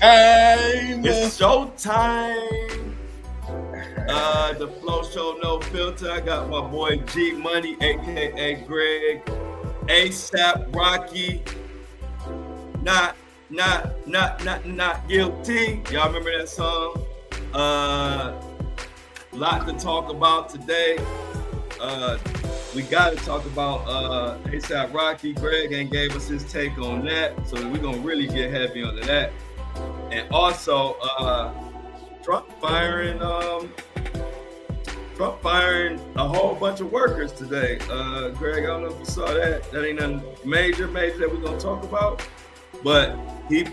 It's showtime. The Flow Show No Filter. I got my boy G Money, aka Greg, ASAP Rocky. Not guilty. Y'all remember that song? Lot to talk about today. We got to talk about ASAP Rocky. Greg ain't gave us his take on that, so we're gonna really get heavy onto that. And also, Trump firing a whole bunch of workers today. Greg, I don't know if you saw that. That ain't nothing major that we're gonna talk about. But he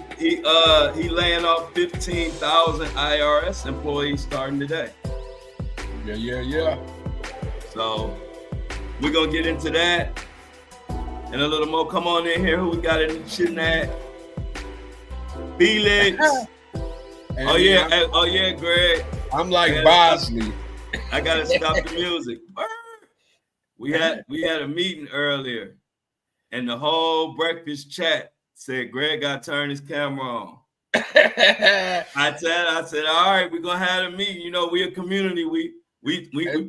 laying off 15,000 IRS employees starting today. Yeah. So we're gonna get into that and a little more. Come on in here. Who we got in shit at? Felix. Oh yeah, Greg. I'm like Bosley. I gotta stop the music. We had a meeting earlier, and the whole breakfast chat said Greg got to turn his camera on. I said, all right, we're gonna have a meeting. You know, we a community. We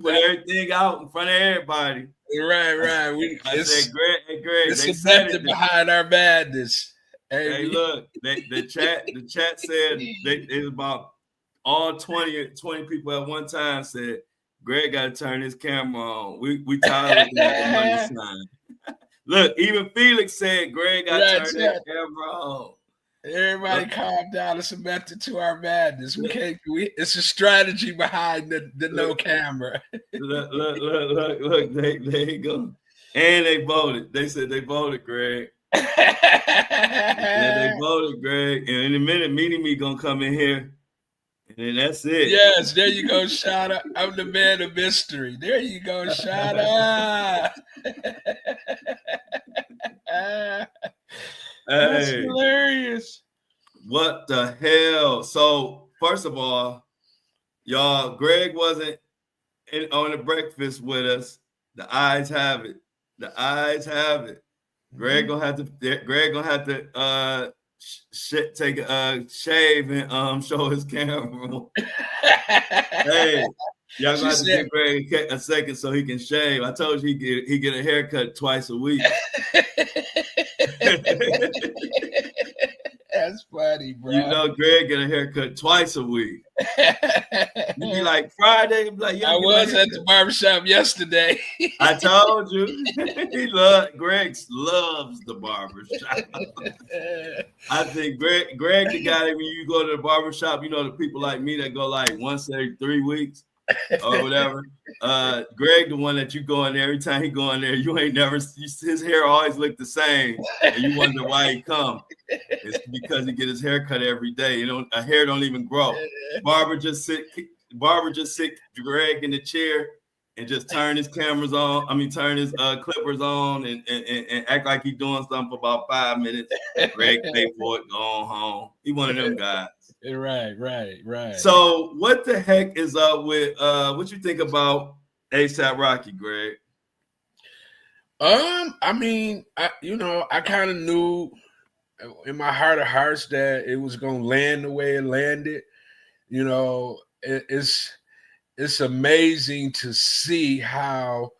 put everything out in front of everybody. Right. I said, Greg, it's a method behind our madness. Hey, look, the chat said it was about all 20 people at one time said Greg got to turn his camera on. We tired of looking at the money sign. Look, even Felix said Greg got to turn his camera on. Everybody calm down. It's a method to our madness. It's a strategy behind the no camera. Look, there you go. And they voted. They said they voted, Greg. They voted, Greg. And in a minute, Me gonna come in here. And that's it. Yes, there you go, Shada. I'm the man of mystery. There you go, Shada. That's hilarious. What the hell? So, first of all, y'all, Greg wasn't on the breakfast with us. The eyes have it. Greg gonna have to take a shave and show his camera. Hey, y'all gonna have to give Greg a second so he can shave. I told you he get a haircut twice a week. That's funny, bro. You know, Greg get a haircut twice a week. You be like Friday, be like, I was at the barbershop yesterday. I told you. Greg loves the barbershop. I think Greg the guy that when you go to the barbershop, you know, the people like me that go like once every 3 weeks or whatever. Greg, the one that you go in there, every time he go in there, you ain't never, his hair always look the same. And you wonder why he come. It's because he get his hair cut every day. You know, a hair don't even grow. Barber just sit Greg in the chair and just turn his cameras on. I mean, turn his clippers on and act like he's doing something for about 5 minutes. Greg pay for it, go on home. He one of them guys. Right. So what the heck is up with what you think about ASAP Rocky, Greg? I mean, I kind of knew in my heart of hearts that it was gonna land the way it landed. You know, it's amazing to see how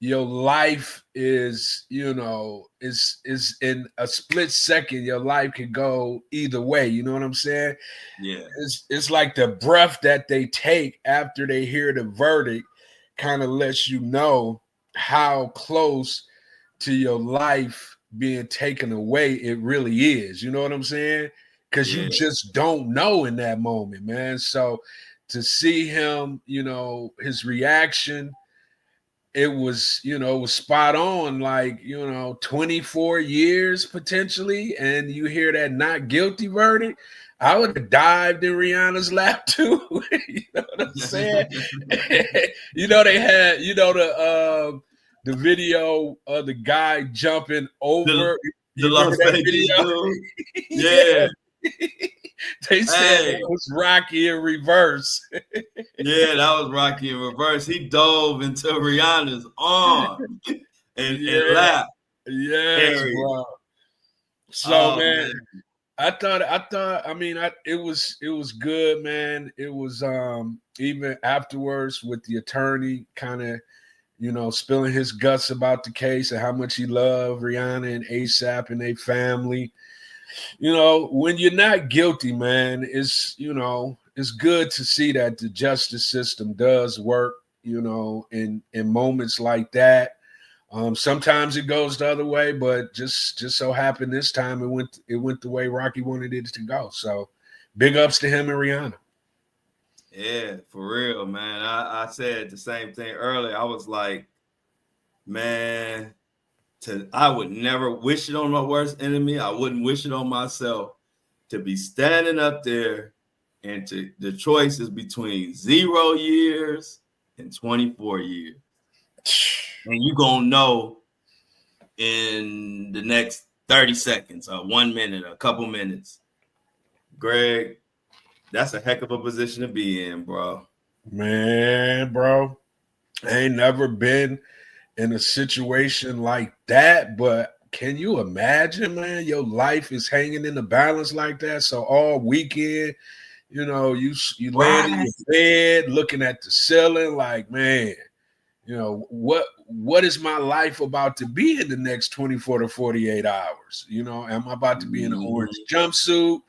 your life is, is in a split second. Your life can go either way. You know what I'm saying? Yeah. It's like the breath that they take after they hear the verdict kind of lets you know how close to your life being taken away it really is. You know what I'm saying? Because you just don't know in that moment, man. So to see him, his reaction, it was spot on, like, 24 years potentially, and you hear that not guilty verdict. I would have dived in Rihanna's lap too. You know what I'm saying? They had, the video of the guy jumping over the Las Vegas dude. Yeah. They said it was Rocky in reverse. Yeah, that was Rocky in reverse. He dove into Rihanna's arm and laughed. Yes, bro. So, man, It was good, man. It was even afterwards with the attorney kind of, spilling his guts about the case and how much he loved Rihanna and ASAP and their family. When you're not guilty, man, it's good to see that the justice system does work, in moments like that. Sometimes it goes the other way, but just so happened this time it went the way Rocky wanted it to go. So big ups to him and Rihanna. Yeah, for real, man. I said the same thing earlier. I was like, man, I would never wish it on my worst enemy. I wouldn't wish it on myself to be standing up there and the choice is between 0 years and 24 years. And you gonna know in the next 30 seconds or 1 minute, a couple minutes. Greg, that's a heck of a position to be in, bro. Man, bro, I ain't never been in a situation like that, but can you imagine, man? Your life is hanging in the balance like that. So all weekend, you laying in your bed looking at the ceiling like, man, what is my life about to be in the next 24 to 48 hours? Am I about to be in an orange jumpsuit?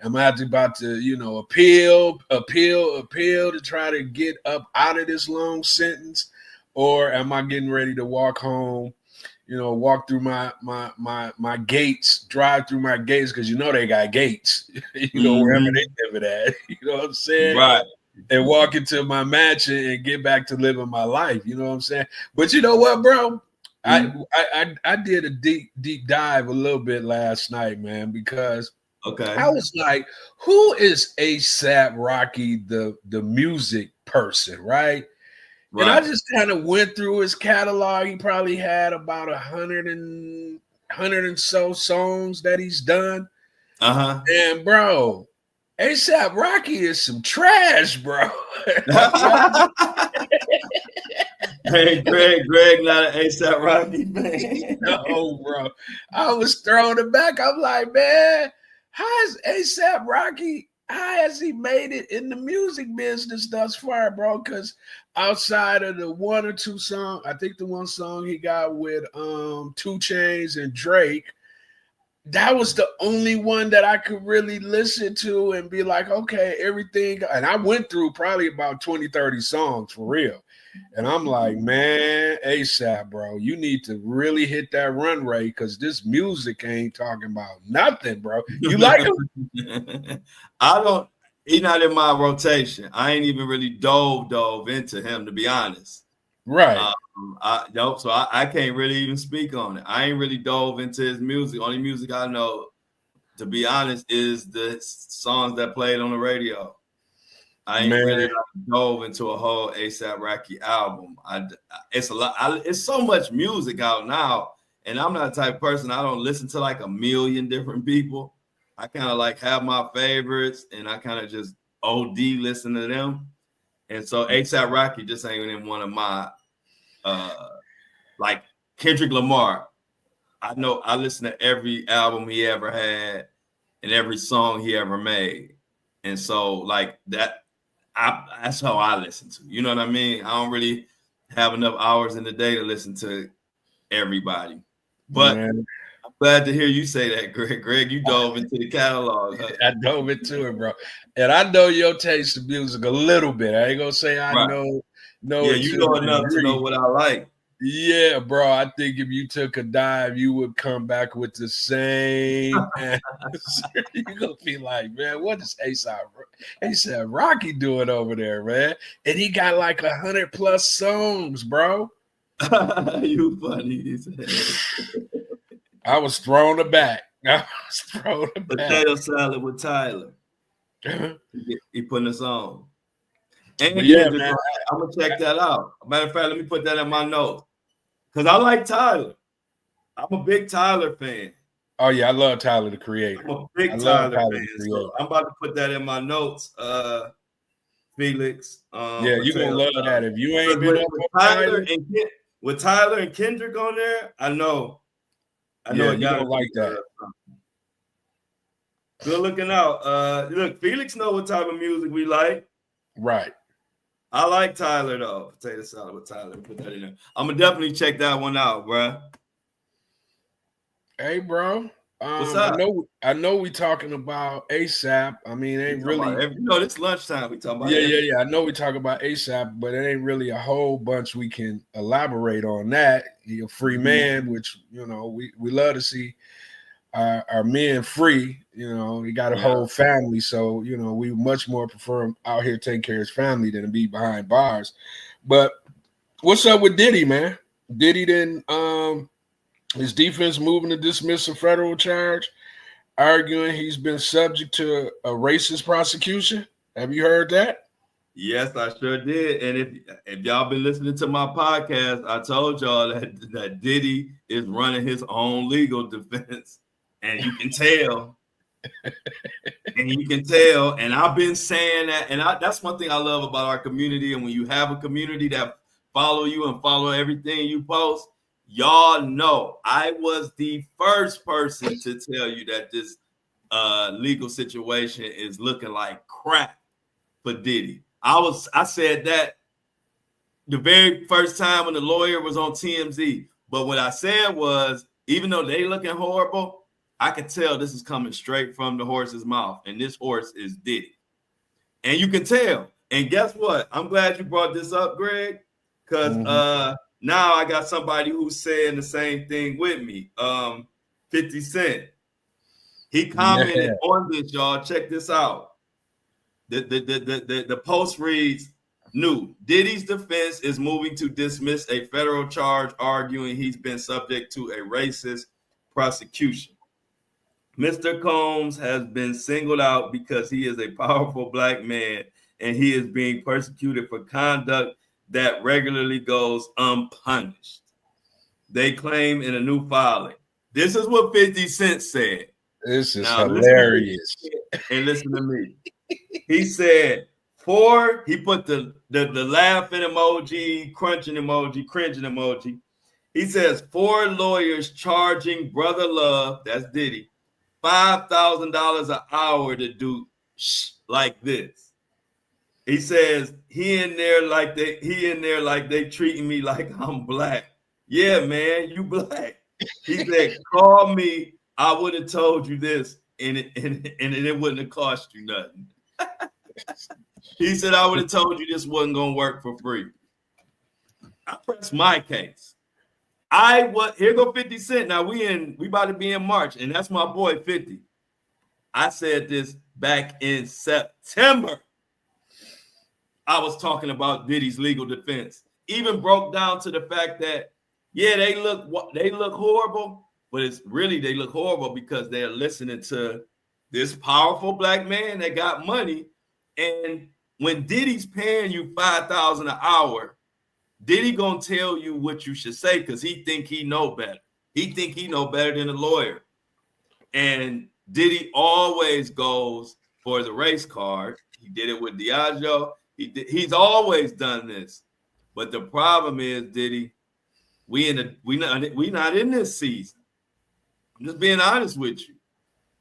Am I about to, appeal to try to get up out of this long sentence? Or am I getting ready to walk home, walk through my gates, drive through my gates, because they got gates, wherever they live it at. You know what I'm saying? Right. And walk into my mansion and get back to living my life. You know what I'm saying? But you know what, bro? I did a deep dive a little bit last night, man, because I was like, who is ASAP Rocky, the music person, right? And I just kind of went through his catalog. He probably had about 100 and so songs that he's done. And bro, ASAP Rocky is some trash, bro. Hey, Greg, not an ASAP Rocky fan. No, bro. I was throwing it back. I'm like, man, how has he made it in the music business thus far, bro? Because outside of the one or two songs, I think the one song he got with 2 Chainz and Drake, that was the only one that I could really listen to and be like, okay, everything. And I went through probably about 20, 30 songs for real. And I'm like, man, ASAP, bro, you need to really hit that run rate because this music ain't talking about nothing, bro. You like him? He's not in my rotation. I ain't even really dove into him, to be honest. Right. So I can't really even speak on it. I ain't really dove into his music. Only music I know, to be honest, is the songs that played on the radio. I ain't really dove into a whole ASAP Rocky album. It's a lot. It's so much music out now, and I'm not the type of person. I don't listen to like a million different people. I kind of like have my favorites, and I kind of just OD listen to them. And so ASAP Rocky just ain't in one of my like Kendrick Lamar. I know I listen to every album he ever had and every song he ever made. And so like that's how I listen to. You know what I mean? I don't really have enough hours in the day to listen to everybody. But I'm glad to hear you say that, Greg. Greg, you dove into the catalog. Huh? I dove into it, bro. And I know your taste in music a little bit. I ain't gonna say I know. Yeah, you know enough to know what I like. Yeah, bro. I think if you took a dive, you would come back with the same answer. You're gonna be like, man, what is ASAP Rocky doing over there, man? And he got like 100+ songs, bro. You funny. I was thrown aback. Potato salad with Tyler. He putting us on. And yeah, man, I'm gonna check that out. Matter of fact, let me put that in my notes because I like Tyler. I'm a big Tyler fan. Oh yeah, I love Tyler the Creator. I'm a big Tyler fan. So I'm about to put that in my notes, Felix. Yeah, you gonna love that if you ain't been with Tyler and Kendrick on there. I know. You don't like that. Good looking out. Look, Felix know what type of music we like. Right. I like Tyler though. Potato salad with Tyler. Put that in there. I'm gonna definitely check that one out, bro. Hey, bro. What's up? I know we talking about ASAP. I mean, it ain't really. It's lunchtime. We talking about. Yeah. I know we talk about ASAP, but it ain't really a whole bunch we can elaborate on that. He a free man, which we love to see our men free. He got a whole family, so we much more prefer him out here taking care of his family than to be behind bars. But what's up with Diddy, man? Diddy didn't his defense moving to dismiss a federal charge, arguing he's been subject to a racist prosecution. Have you heard that? Yes, I sure did. And if y'all been listening to my podcast, I told y'all that Diddy is running his own legal defense. And you can tell. And I've been saying that. And that's one thing I love about our community. And when you have a community that follow you and follow everything you post, y'all know I was the first person to tell you that this legal situation is looking like crap for Diddy. I said that the very first time when the lawyer was on TMZ. But what I said was, even though they looking horrible, I could tell this is coming straight from the horse's mouth. And this horse is Diddy. And you can tell. And guess what? I'm glad you brought this up, Greg, because now I got somebody who's saying the same thing with me. 50 Cent. He commented on this, y'all. Check this out. The post reads, new. Diddy's defense is moving to dismiss a federal charge, arguing he's been subject to a racist prosecution. Mr. Combs has been singled out because he is a powerful black man and he is being persecuted for conduct that regularly goes unpunished. They claim in a new filing. This is what 50 Cent said. This is hilarious. Listen to me. He said, he put the laughing emoji, crunching emoji, cringing emoji. He says, 4 lawyers charging Brother Love, that's Diddy, $5,000 an hour to do like this. He says, he in there like they treating me like I'm black. Yeah, man, you black. He said, call me. I would have told you this, and it wouldn't have cost you nothing. He said, I would have told you this wasn't gonna work for free. I pressed my case. Here go 50 Cent. Now we about to be in March, and that's my boy 50. I said this back in September. I was talking about Diddy's legal defense. Even broke down to the fact that they look horrible, but it's really they look horrible because they're listening to this powerful black man that got money. And when Diddy's paying you $5,000 an hour, Diddy gonna tell you what you should say because he think he know better. He think he know better than a lawyer. And Diddy always goes for the race card. He did it with Diageo. He's always done this. But the problem is, Diddy, we not in this season. I'm just being honest with you.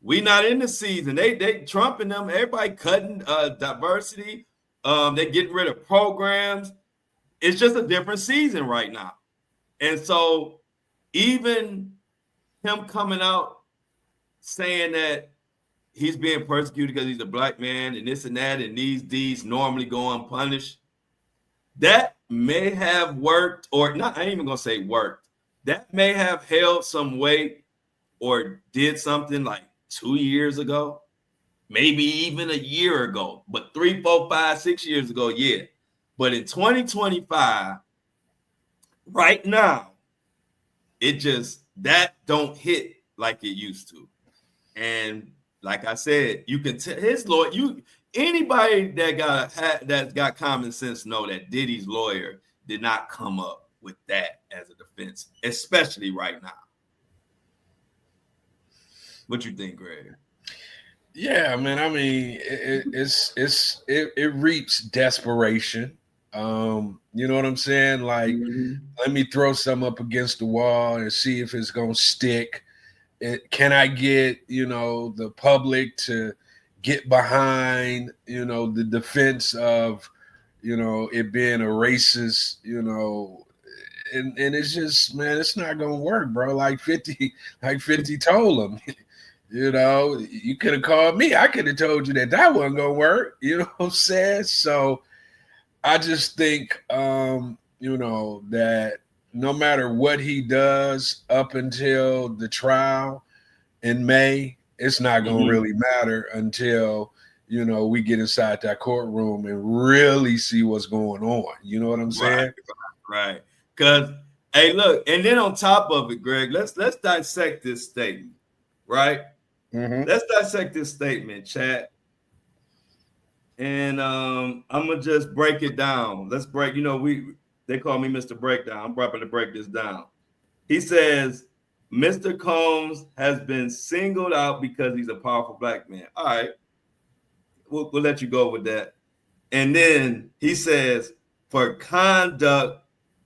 We not in the season. They Trump and them, everybody cutting diversity. They getting rid of programs. It's just a different season right now. And so even him coming out saying that he's being persecuted because he's a black man and this and that, and these deeds normally go unpunished, that may have worked, or not, I ain't even gonna say worked. That may have held some weight or did something like 2 years ago, maybe even a year ago, but 3, 4, 5, 6 years ago, yeah. But in 2025, right now, that don't hit like it used to. And like I said, you can tell his lawyer, anybody that got common sense know that Diddy's lawyer did not come up with that as a defense, especially right now. What you think, Greg? Yeah, man. I mean, it reaps desperation. You know what I'm saying? Like, let me throw something up against the wall and see if it's gonna stick. can I get, the public to get behind, the defense of, it being a racist, and it's just, man, it's not gonna work, bro. Like 50 told him, you could have called me. I could have told you that wasn't gonna work. You know what I'm saying? So I just think, that no matter what he does up until the trial in May, it's not going to really matter until, we get inside that courtroom and really see what's going on. You know what I'm saying? Right. Because, hey, look, and then on top of it, Greg, let's dissect this statement, right? Mm-hmm. Let's dissect this statement, chat. And I'm gonna just break it down. Let's break. They call me Mr. Breakdown. I'm about to break this down. He says Mr. Combs has been singled out because he's a powerful black man. All right, we'll let you go with that. And then he says for conduct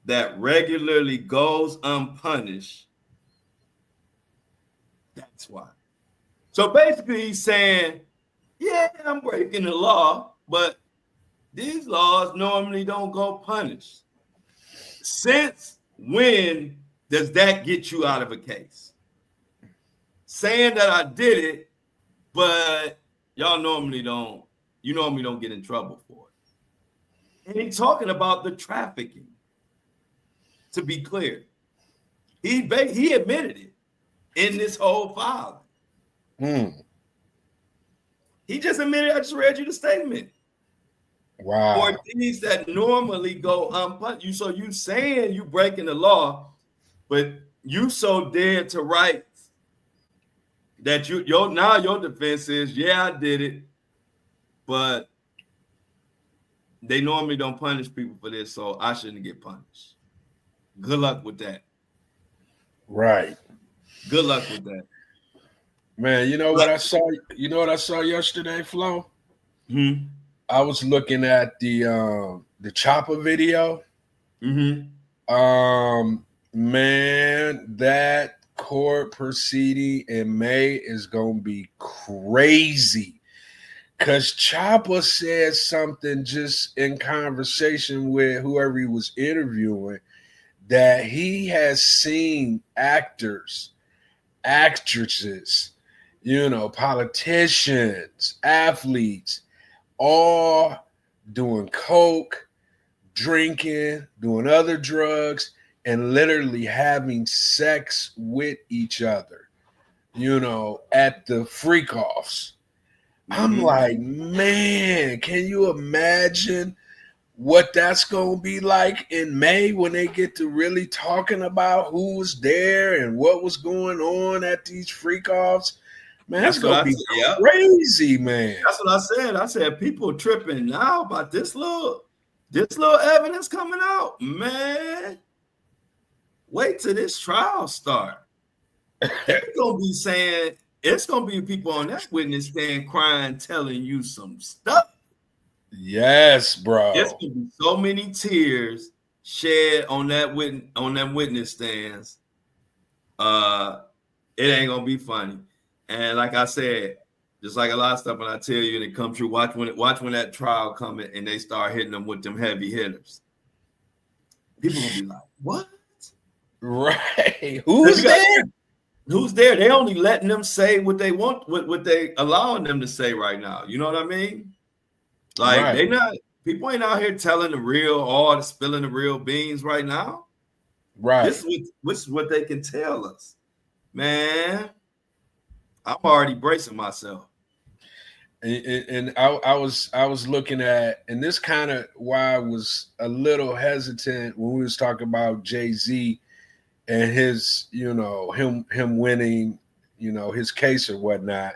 that regularly goes unpunished. That's why. So basically, he's saying, yeah, I'm breaking the law, but these laws normally don't go punished. Since when does that get you out of a case? Saying that I did it, but y'all normally don't get in trouble for it. And he's talking about the trafficking. To be clear, he admitted it in this whole file. He just admitted. I just read you the statement. Wow. For things that normally go unpunished. So you saying you breaking the law, but you so dead to rights that your defense is, yeah, I did it, but they normally don't punish people for this, so I shouldn't get punished. Good luck with that. Right. Good luck with that. Man, you know what I saw? You know what I saw yesterday, Flo? I was looking at the Chopper video. Man, that court proceeding in May is gonna be crazy. Cause Chopper said something just in conversation with whoever he was interviewing that he has seen actors, actresses, politicians, athletes, all doing coke, drinking, doing other drugs, and literally having sex with each other, at the freak-offs. I'm like, man, can you imagine what that's going to be like in May when they get to really talking about who was there and what was going on at these freak-offs? Man, that's going to be crazy, man. That's what I said. I said people tripping now about this little evidence coming out. Man, wait till this trial start. They're going to be saying, it's going to be people on that witness stand crying, telling you some stuff. Yes, bro. There's going to be so many tears shed on them witness stands. It ain't going to be funny. And like I said, just like a lot of stuff when I tell you and it come true, watch when that trial come in and they start hitting them with them heavy hitters. People gonna be like, what? Right. Who's there? Who's there? They only letting them say what they want, what they allowing them to say right now. You know what I mean? Like people ain't out here telling the real or spilling the real beans right now. Right. This is what they can tell us. Man, I'm already bracing myself. And I was looking at, and this kind of why I was a little hesitant when we was talking about Jay-Z and his, him winning, his case or whatnot.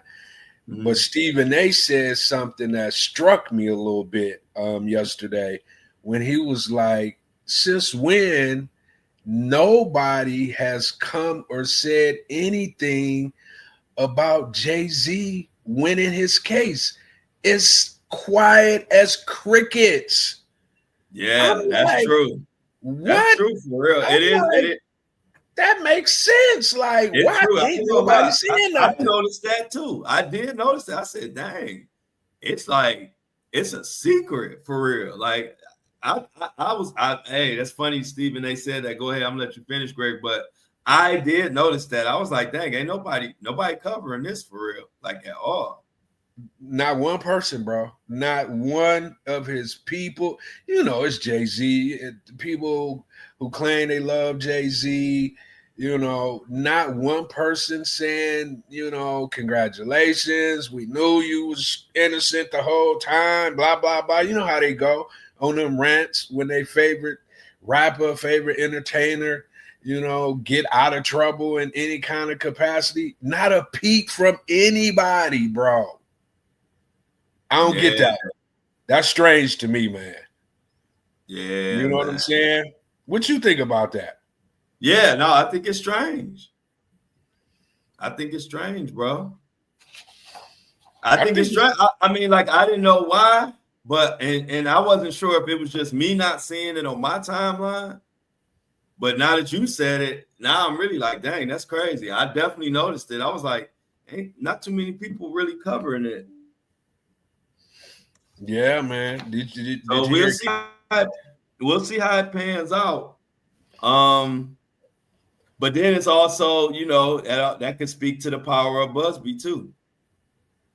But Stephen A said something that struck me a little bit yesterday when he was like, since when nobody has come or said anything about Jay-Z winning his case? It's quiet as crickets. Yeah, that's true. What? That's true for real. It is. That makes sense. Like, It's why true. I ain't ain't gonna nobody lie. saying I nothing? noticed that too. I did notice that. I said, dang, it's like it's a secret for real. Like hey, that's funny, Stephen. They said that. Go ahead, I'm gonna let you finish, Greg. But I did notice that. I was like, dang, ain't nobody covering this for real, like at all. Not one person, bro. Not one of his people. You know, it's Jay-Z. People who claim they love Jay-Z, you know, not one person saying, you know, congratulations. We knew you was innocent the whole time, blah, blah, blah. You know how they go on them rants when they favorite rapper, favorite entertainer, you know, get out of trouble in any kind of capacity. Not a peep from anybody, bro. I don't get that. That's strange to me, man. Yeah, You know what I'm saying? What you think about that? Yeah, no, I think it's strange. I think it's strange, bro. I think it's strange. I mean, like, I didn't know why, but and I wasn't sure if it was just me not seeing it on my timeline. But now that you said it, now I'm really like, dang, that's crazy. I definitely noticed it. I was like, ain't not too many people really covering it. Yeah, man. Did So you hear? we'll see how it pans out. But then it's also, you know, that could speak to the power of Busby too.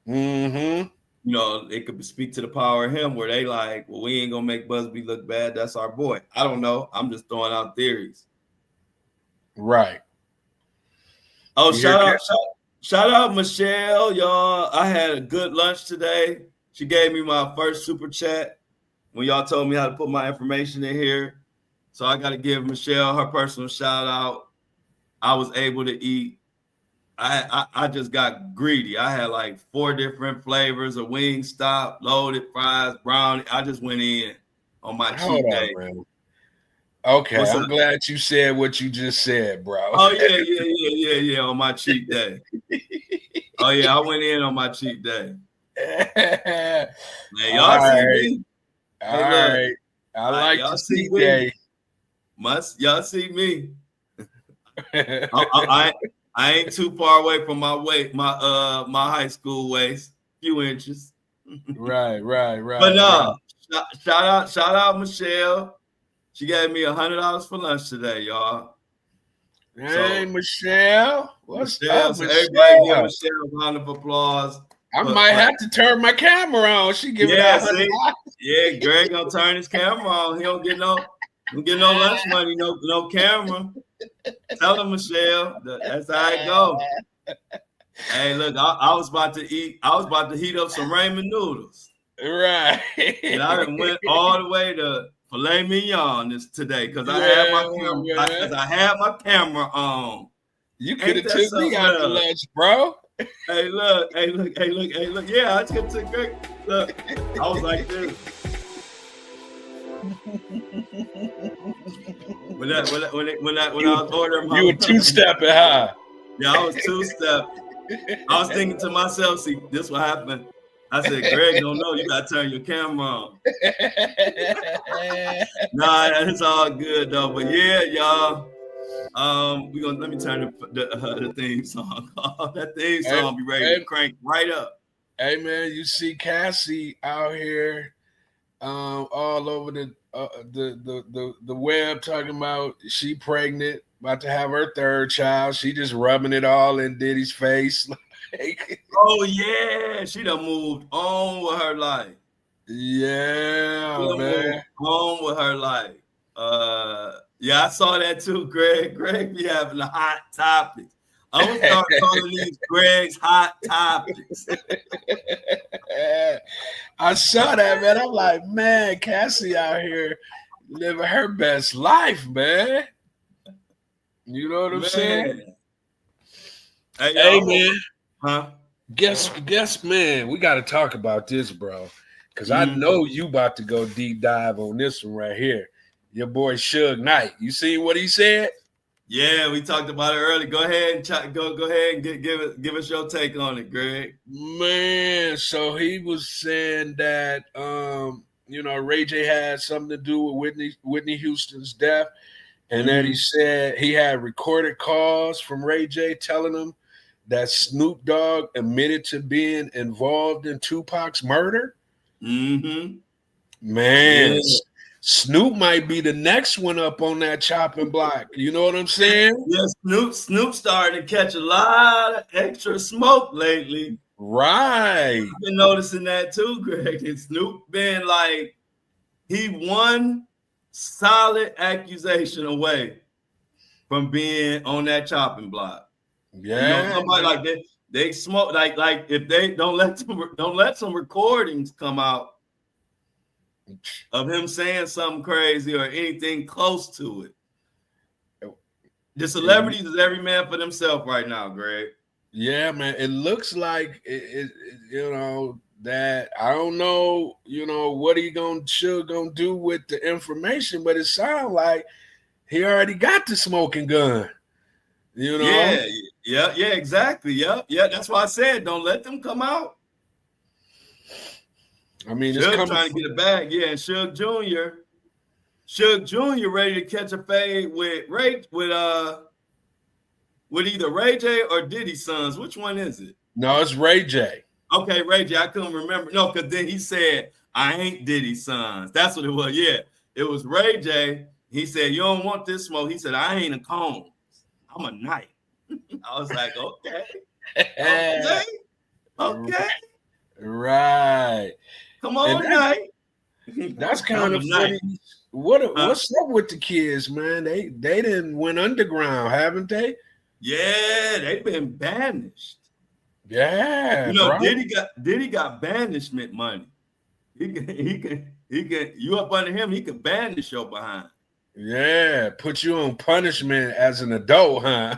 Mm-hmm. You know, it could speak to the power of him where they like, well, we ain't gonna make Busby look bad. That's our boy. I don't know. I'm just throwing out theories. Right. Oh, You hear? shout out Michelle, y'all. I had a good lunch today. She gave me my first super chat when y'all told me how to put my information in here. So I got to give Michelle her personal shout out. I was able to eat. I just got greedy. I had like 4 different flavors of Wingstop, loaded fries, brownie. I just went in on my Hold cheat on, day. man. Okay, What's I'm up? glad you said what you just said, bro. Oh yeah, on my cheat day. Oh yeah, I went in on my cheat day. Man, y'all see me. All Hey, look, right. I like y'all to see see me. day. Y'all see me. I ain't too far away from my my high school waist, few inches. Right. But no, shout out Michelle. She gave me $100 for lunch today, y'all. Hey, So Michelle. What's Michelle, up, so everybody give Michelle? Michelle a round of applause. I might have to turn my camera on. She giving out $100. Yeah, Greg gonna turn his camera on. He don't get no lunch money, no camera. Tell him, Michelle, that's how it go. Hey, look, I was about to eat. I was about to heat up some ramen noodles. Right. And I went all the way to filet mignon today because I had my camera on. You could Ain't have that took me something out to else? lunch, bro. Hey, look. Yeah, I took Greg. Look, I was like this. When I was ordering my, you were 2-stepping, huh? Yeah, I was 2-stepping. I was thinking to myself, see, this what happened. I said, Greg, don't know. You gotta turn your camera on. Nah, it's all good though. But yeah, y'all. Let me turn the theme song off. That theme song be ready to crank right up. Hey man, you see Cassie out here, all over the web talking about she pregnant, about to have her 3rd child. She just rubbing it all in Diddy's face. Oh yeah, she done moved on with her life. Yeah, She done man. moved on with her life. Yeah, I saw that too, Greg. Greg be having the hot topics. I'm gonna start calling these Greg's hot topics. I saw that, man. I'm like, man, Cassie out here living her best life, man. You know what I'm saying? Hey man. Huh? Guess, man, we got to talk about this, bro. Because I know you about to go deep dive on this one right here. Your boy Suge Knight. You see what he said? Yeah, we talked about it earlier. Go ahead and go ahead and give us your take on it, Greg. Man, so he was saying that you know, Ray J had something to do with Whitney Houston's death. And then he said he had recorded calls from Ray J telling him that Snoop Dogg admitted to being involved in Tupac's murder. Mm-hmm. Man, Yeah. Snoop might be the next one up on that chopping block. You know what I'm saying? Yeah, Snoop starting to catch a lot of extra smoke lately. Right. I've been noticing that too, Greg. And Snoop been like, he one solid accusation away from being on that chopping block. Yeah. You know, somebody like that, they smoke like if they don't let some recordings come out of him saying something crazy or anything close to it. The celebrities is every man for themselves right now, Greg. Yeah, man. It looks like it you know, that I don't know, you know, what he gonna do with the information, but it sounds like he already got the smoking gun. You know? Yeah, exactly. Yeah. That's why I said don't let them come out. I mean, Suge trying to get a bag, yeah, and Suge Jr. ready to catch a fade with either Ray J or Diddy Sons. Which one is it? No, it's Ray J. Okay, Ray J. I couldn't remember. No, because then he said, I ain't Diddy Sons. That's what it was. Yeah, it was Ray J. He said, you don't want this smoke. He said, I ain't a Combs. I'm a Knight. I was like, okay. Right. Come on, Knight. That's kind of funny. What's up with the kids, man? They didn't went underground, haven't they? Yeah, they've been banished. Yeah, you know, bro. Diddy got banishment money. He can you up under him, he can banish your behind. Yeah, put you on punishment as an adult, huh?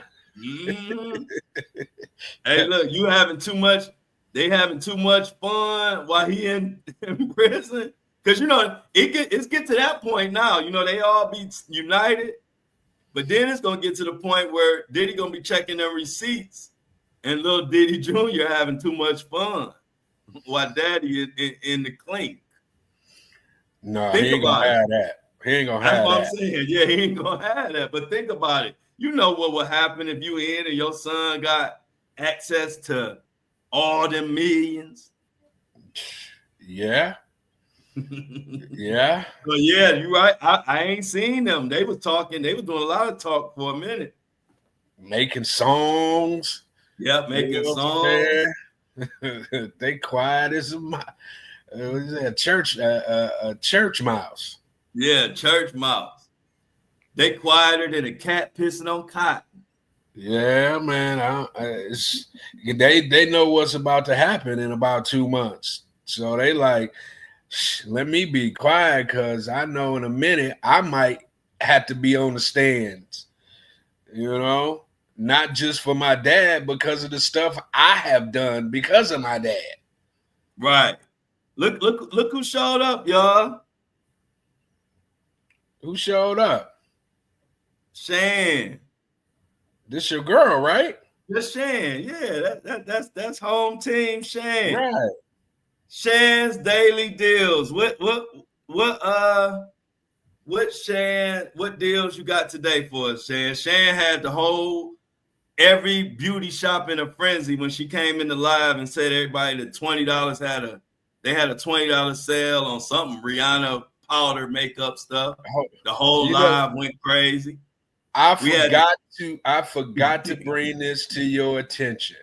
Hey, look, you having too much. They having too much fun while he in prison. Because you know it's get to that point now. You know they all be united, but then it's gonna get to the point where Diddy gonna be checking their receipts, and little Diddy Jr. having too much fun while Daddy in the clink. No, he ain't gonna have that. He ain't gonna have that. That's what I'm saying. Yeah, he ain't gonna have that. But think about it. You know what would happen if you in and your son got access to all them millions? Yeah. Yeah. But yeah, you're right. I ain't seen them. They was talking. They was doing a lot of talk for a minute. Making songs. Yeah, making songs. They quiet as a church mouse. Yeah, church mouse. They quieter than a cat pissing on cotton. Yeah, man. They know what's about to happen in about 2 months. So they like, let me be quiet because I know in a minute I might have to be on the stands. You know, not just for my dad, because of the stuff I have done because of my dad. Right. Look who showed up, y'all. Who showed up? Shan. This your girl, right? That's Shan. Yeah, that's home team Shan. Right. Shan's Daily Deals. What deals you got today for us, Shan? Shan had the whole every beauty shop in a frenzy when she came in the live and said everybody that $20 had a $20 sale on something Rihanna powder makeup stuff. The whole live went crazy. I forgot to bring this to your attention.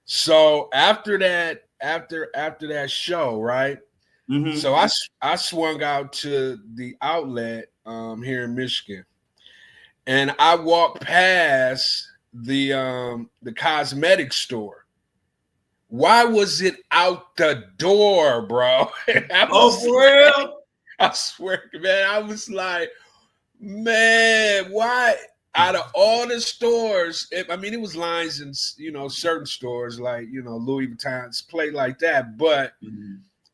So after that show, right? Mm-hmm. So I swung out to the outlet here in Michigan, and I walked past the cosmetic store. Why was it out the door, bro? For real? I swear, man, I was like, man, why? Out of all the stores, it was lines in, certain stores like, Louis Vuitton's play like that. But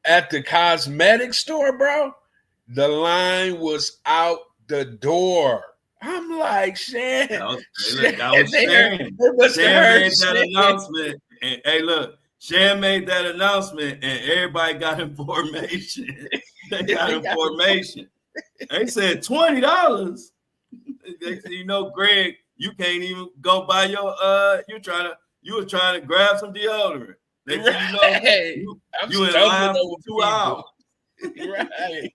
at the cosmetic store, bro, the line was out the door. I'm like, Shan. That was Shan. Shan made that announcement. And hey, look, Shan made that announcement and everybody got information. They got information. They said $20. Next thing you know, Greg, you can't even go buy your you were trying to grab some deodorant. Next thing you know, you in line for 2 hours. Right.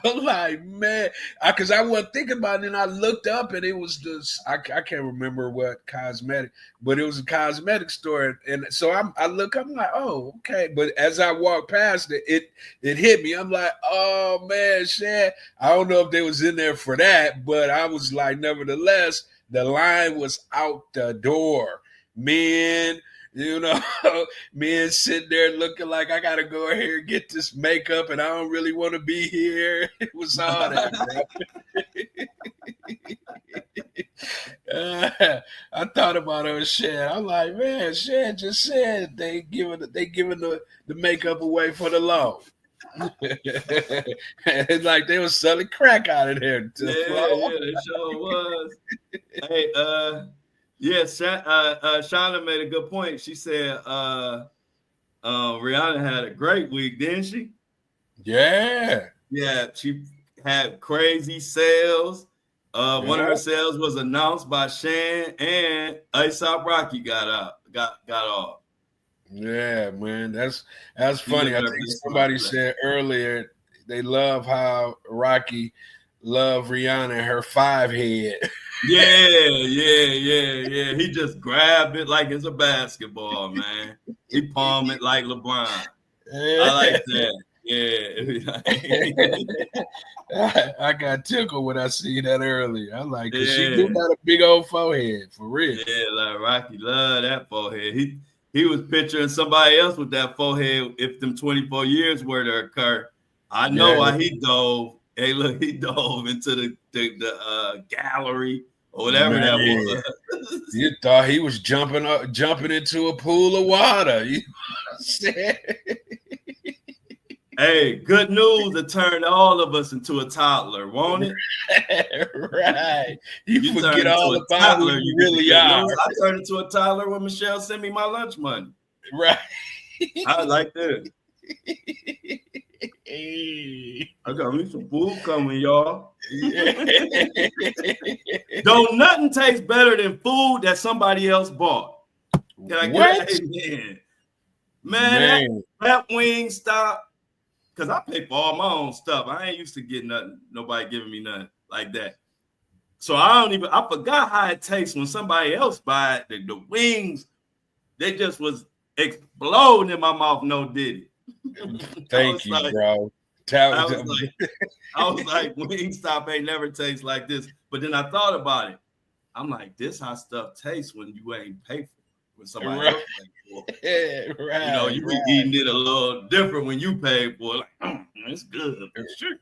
I'm like, man, because I wasn't thinking about it, and I looked up, and it was this. I can't remember what cosmetic, but it was a cosmetic store, and so I look up, I'm like, oh, okay. But as I walked past it hit me. I'm like, oh man, shit. I don't know if they was in there for that, but I was like, nevertheless, the line was out the door, men. You know, men sitting there looking like I gotta go here and get this makeup, and I don't really want to be here. It was all that, bro. I thought about her shit. I'm like, man, shit just said they giving the makeup away for the low. It's like they was selling crack out of there. Yeah, they sure was. Hey, Shauna made a good point. She said Rihanna had a great week, didn't she? Yeah. Yeah, she had crazy sales. One of her sales was announced by Shan, and A$AP Rocky got off. Yeah, man, that's funny. I think somebody said earlier they love how Rocky loved Rihanna and her 5 head. Yeah. He just grabbed it like it's a basketball, man. He palmed it like LeBron. I like that. Yeah. I got tickled when I see that earlier. I like, cause she do got a big old forehead for real. Yeah, like Rocky loved that forehead. He was picturing somebody else with that forehead if them 24 years were to occur. I know why he dove. Hey, look, he dove into the gallery or whatever that was. You thought he was jumping into a pool of water. You said. Hey, good news! It turned all of us into a toddler, won't it? Right. You forget all about who you really are. I turned into a toddler when Michelle sent me my lunch money. Right. I like that. I got me some food coming, y'all. Don't nothing taste better than food that somebody else bought. Can I get an amen? Man, that Wingstop. Because I pay for all my own stuff. I ain't used to get nothing, nobody giving me nothing like that. So I forgot how it tastes when somebody else buy it. The wings, they just was exploding in my mouth, no diddy. Thank you, like, bro. I was like, Wingstop ain't never taste like this. But then I thought about it. I'm like, this how stuff tastes when you ain't pay for it. When somebody else paid for it. Right, you know, you be eating it a little different when you pay for it. Like, it's good. Sure.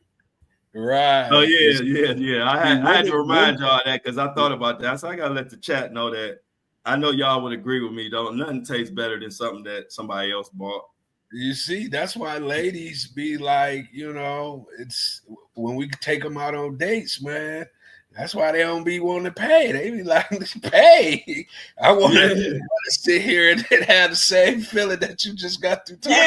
Right. Oh, yeah. I had to remind y'all that because I thought about that. So I got to let the chat know that I know y'all would agree with me, though. Nothing tastes better than something that somebody else bought. You see, that's why ladies be like, you know, it's when we take them out on dates, man. That's why they don't be wanting to pay. They be like, pay. I want to sit here and have the same feeling that you just got through talking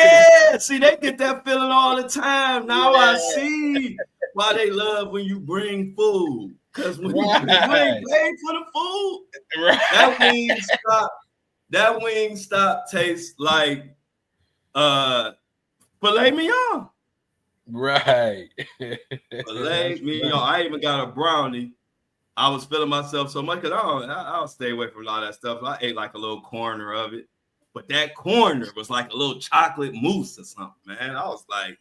about. See, they get that feeling all the time. Now I see why they love when you bring food. Because when you ain't paid for the food, that Wingstop tastes like filet mignon. Right. Filet mignon. I even got a brownie. I was feeling myself so much because I'll stay away from all that stuff. I ate like a little corner of it. But that corner was like a little chocolate mousse or something, man. I was like,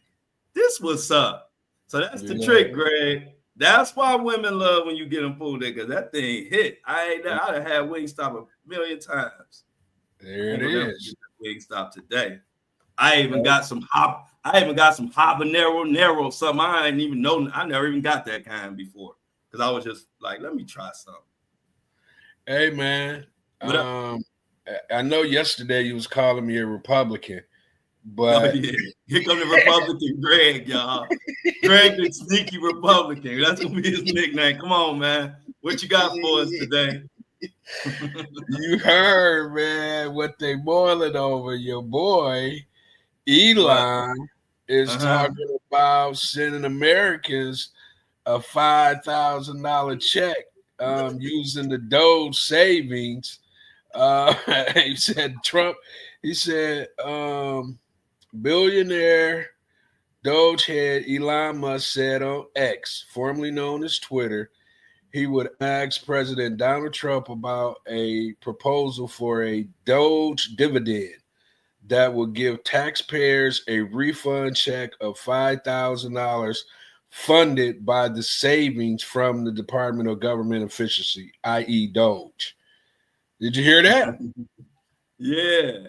this what's up. So that's the trick, Greg. That's why women love when you get them food there, because that thing hit. I'd have had Wingstop a million times. There it is. Wingstop today. I even got some habanero something. I didn't even know. I never even got that kind before. Because I was just like, let me try something. Hey, man. I know yesterday you was calling me a Republican, but here come the Republican Greg, y'all. Greg the sneaky Republican. That's gonna be his nickname. Come on, man. What you got for us today? You heard, man, what they boiling over. Your boy Elon is talking about sending Americans a $5,000 check using the Doge savings. He said billionaire Doge head Elon Musk said on X, formerly known as Twitter, he would ask President Donald Trump about a proposal for a Doge dividend that would give taxpayers a refund check of $5,000 funded by the savings from the Department of Government Efficiency, i.e. Doge. Did you hear that? Yeah.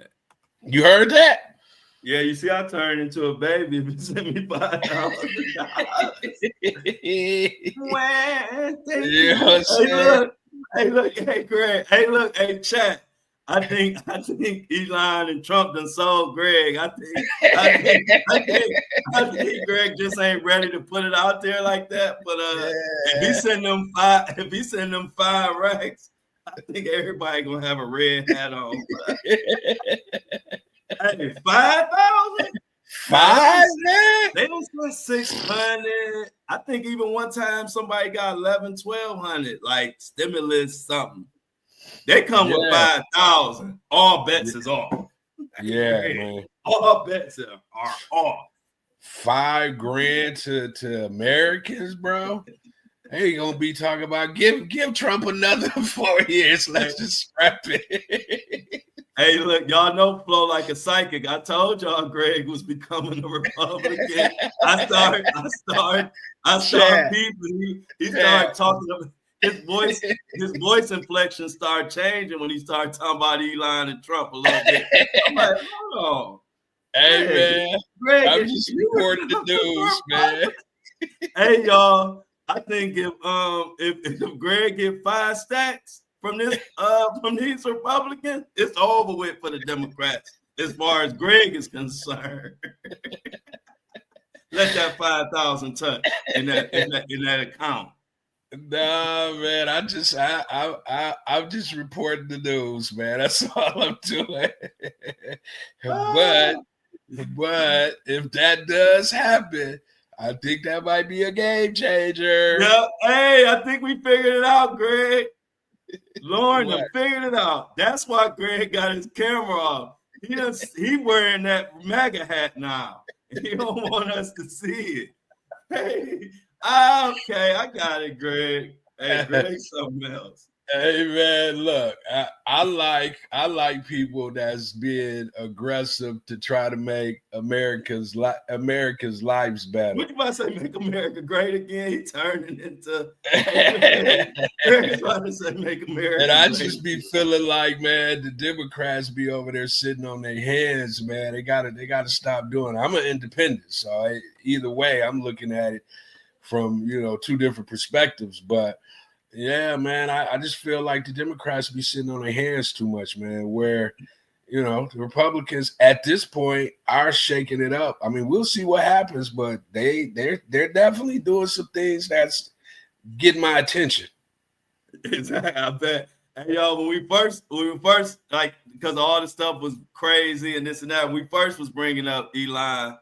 You heard that? Yeah, you see, I turned into a baby if you sent me $5,000. Hey, look, hey, Greg. Hey, look, hey, chat. I think Elon and Trump done sold Greg. I think Greg just ain't ready to put it out there like that. But if he send them five racks, I think everybody gonna have a red hat on. Hey, 5,000? They don't spend 600. I think even one time somebody got 1,200, like stimulus something. They come with 5,000. All bets is off. Yeah, man. All bets are off. $5,000 to Americans, bro. They ain't gonna be talking about give Trump another 4 years. Let's just scrap it. Hey, look, y'all know Flo like a psychic. I told y'all Greg was becoming a Republican. I started peeping. He started talking. His voice inflection started changing when he started talking about Elon and Trump a little bit. I'm like, hold on. Hey, man. Greg, I'm just reporting the news, man. Hey, y'all. I think if Greg get 5 stacks from these Republicans, it's over with for the Democrats as far as Greg is concerned. Let that 5,000 touch in that account. Nah, man. I'm just reporting the news, man. That's all I'm doing. But if that does happen, I think that might be a game changer. Yeah. Hey, I think we figured it out, Greg. Lauren figured it out. That's why Greg got his camera off. He wearing that MAGA hat now. He don't want us to see it. Hey, okay, I got it, Greg. Hey, Greg, something else. Hey, man, look, I like people that's being aggressive to try to make America's lives better. What you about to say, make America great again? He turning into Greg's about to say make America and I great. just be feeling like, man, the Democrats be over there sitting on their hands, man. They gotta stop doing it. I'm an independent, so either way, I'm looking at it from two different perspectives, but. Yeah, man, I just feel like the Democrats be sitting on their hands too much, man, where, the Republicans at this point are shaking it up. I mean, we'll see what happens, but they're definitely doing some things that's getting my attention. Exactly, I bet. Hey, y'all, when we first, like, because all the stuff was crazy and this and that, when we first was bringing up Elon,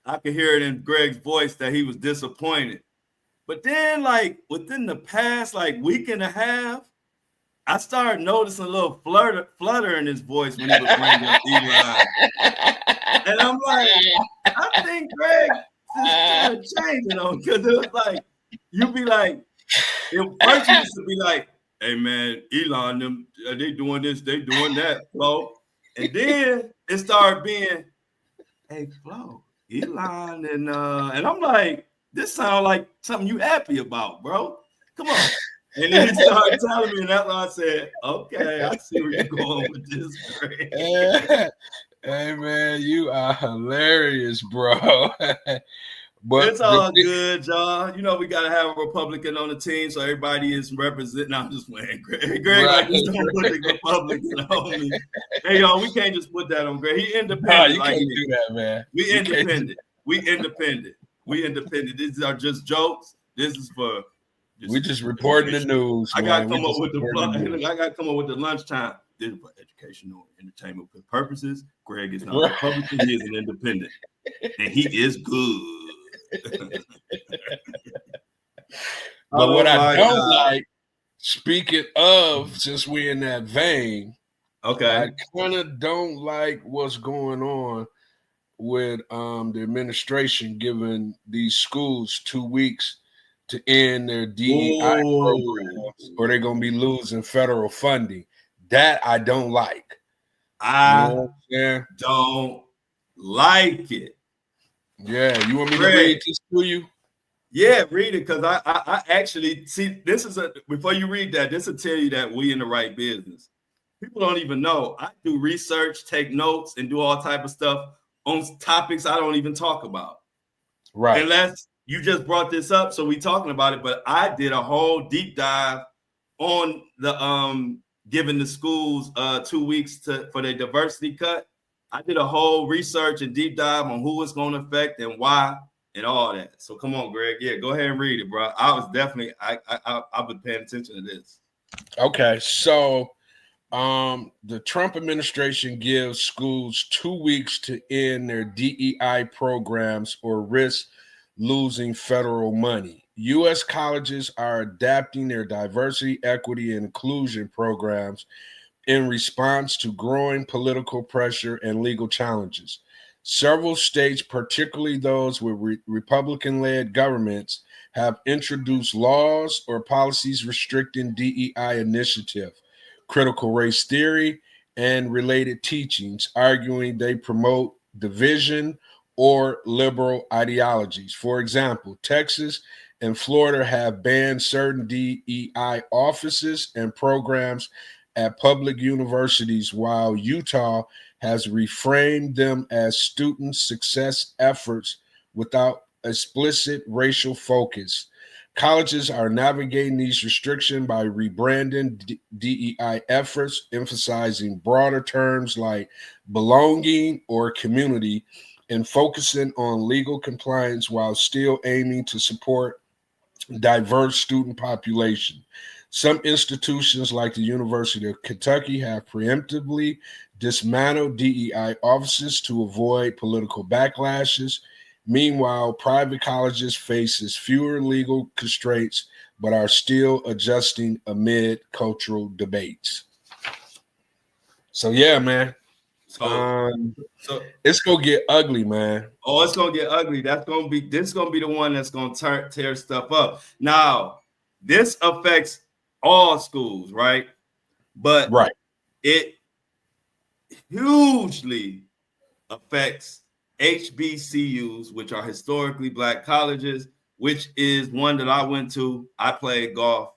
I could hear it in Greg's voice that he was disappointed. But then, like, within the past, like, week and a half, I started noticing a little flutter in his voice when he was bringing up Elon. And I'm like, I think Greg is kind of changing on, because it was like, you be like, first you used to be like, hey, man, Elon, them, they doing this, they doing that, Flo. And then it started being, hey, Flo, Elon, and I'm like, this sounds like something you happy about, bro. Come on. And then he started telling me, and that's why I said, okay, I see where you're going with this, Greg. Hey, man, you are hilarious, bro. But it's all good, y'all. We got to have a Republican on the team, so everybody is representing. No, I'm just playing, Greg. Like, just don't put the Republican on me. Hey, y'all, we can't just put that on Greg. He independent. No, you can't do that, man. We independent. We independent. These are just jokes. This is for. We just reporting the news. I got to come up with the lunchtime. This is for educational entertainment purposes. Greg is not a Republican. He is an independent, and he is good. But what I my don't God. like, speaking of, since we're in that vein, Okay. I kind of don't like what's going on with the administration giving these schools 2 weeks to end their DEI programs, or they're gonna be losing federal funding. That I don't like. You know what I'm saying? Don't like it. Yeah, you want me to Greg, read this to you? yeah, read it because I actually see this is before you read that, this will tell you that we in the right business. People don't even know. I do research, take notes, and do all type of stuff on topics I don't even talk about. Right. Unless you just brought this up, so we talking about it. But I did a whole deep dive on the giving the schools 2 weeks for their diversity cut. I did a whole research and deep dive on who it's going to affect and why and all that. So come on, Greg. Yeah, go ahead and read it, bro. I was definitely I've been paying attention to this. Okay, so the Trump administration gives schools 2 weeks to end their DEI programs or risk losing federal money. U.S. colleges are adapting their diversity, equity, and inclusion programs in response to growing political pressure and legal challenges. Several states, particularly those with Republican-led governments, have introduced laws or policies restricting DEI initiative, critical race theory, and related teachings, arguing they promote division or liberal ideologies. For example, Texas and Florida have banned certain DEI offices and programs at public universities, while Utah has reframed them as student success efforts without explicit racial focus. Colleges are navigating these restrictions by rebranding DEI efforts, emphasizing broader terms like belonging or community, and focusing on legal compliance while still aiming to support diverse student population. Some institutions, like the University of Kentucky, have preemptively dismantled DEI offices to avoid political backlashes. Meanwhile, private colleges faces fewer legal constraints but are still adjusting amid cultural debates. So yeah, man. So It's gonna get ugly, man. Oh, it's gonna get ugly. This is gonna be the one that's gonna tear stuff up. Now, this affects all schools, right? But Right. it hugely affects HBCUs, which are historically Black colleges, which is one that I went to. I played golf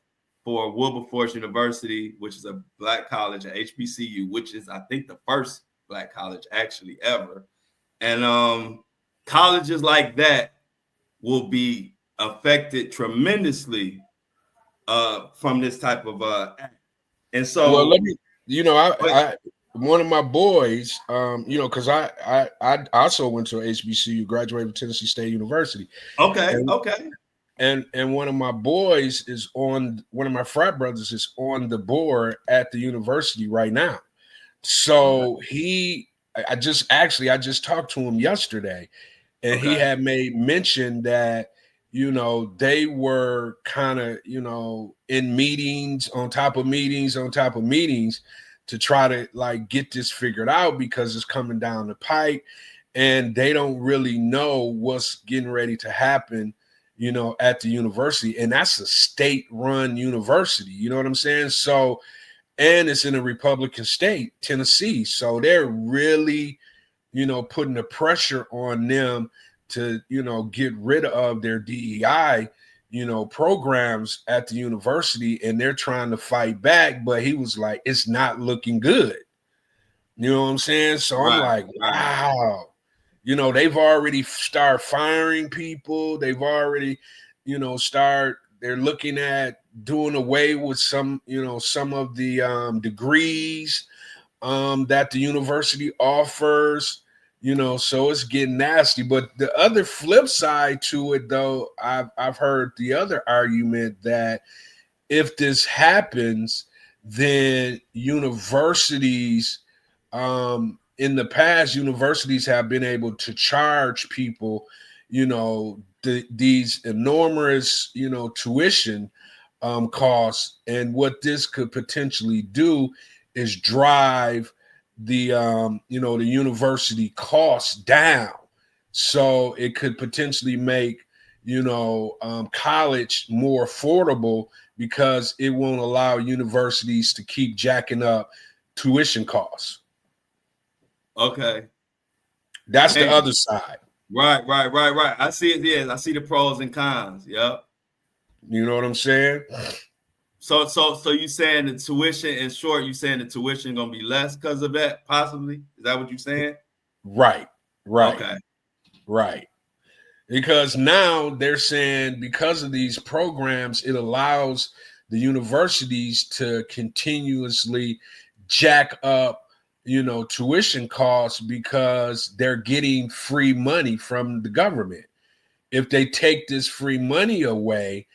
for Wilberforce University, which is a Black college at HBCU, which is, I think, the first Black college actually ever. And colleges like that will be affected tremendously from this type of act. And so, well, let me, I one of my boys, because I also went to HBCU, graduated from Tennessee State University. Okay. And one of my boys is one of my frat brothers is on the board at the university right now. So I just talked to him yesterday, and he had made mention that, they were kind of, in meetings on top of meetings to try to like get this figured out because it's coming down the pipe and they don't really know what's getting ready to happen, at the university. And that's a state-run university, you know what I'm saying? So, and it's in a Republican state, Tennessee. So they're really, putting the pressure on them to, get rid of their DEI, programs at the university, and they're trying to fight back. But he was like, it's not looking good. You know what I'm saying? So I'm like, wow. They've already started firing people. They've already, they're looking at doing away with some of the degrees that the university offers, so it's getting nasty. But the other flip side to it, though, I've heard the other argument that if this happens, then universities, in the past, universities have been able to charge people, these enormous, tuition costs. And what this could potentially do is drive the the university costs down. So it could potentially make college more affordable, because it won't allow universities to keep jacking up tuition costs. Okay. That's the other side. Right. I see it. Yes, I see the pros and cons. Yep. You know what I'm saying? So you saying the tuition, in short, you saying the tuition gonna be less because of that, possibly? Is that what you're saying? Right. Okay. Right. Because now they're saying, because of these programs, it allows the universities to continuously jack up, tuition costs, because they're getting free money from the government. If they take this free money away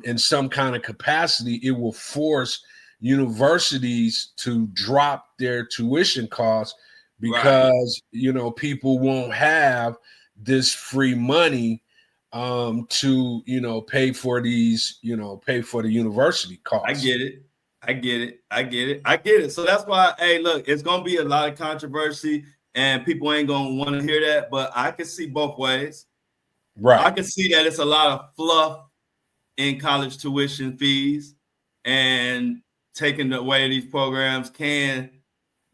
in some kind of capacity, it will force universities to drop their tuition costs, because people won't have this free money to pay for these, pay for the university costs. I get it. So that's why, hey, look, it's gonna be a lot of controversy, and people ain't gonna want to hear that. But I can see both ways. Right. I can see that it's a lot of fluff in college tuition fees, and taking away these programs can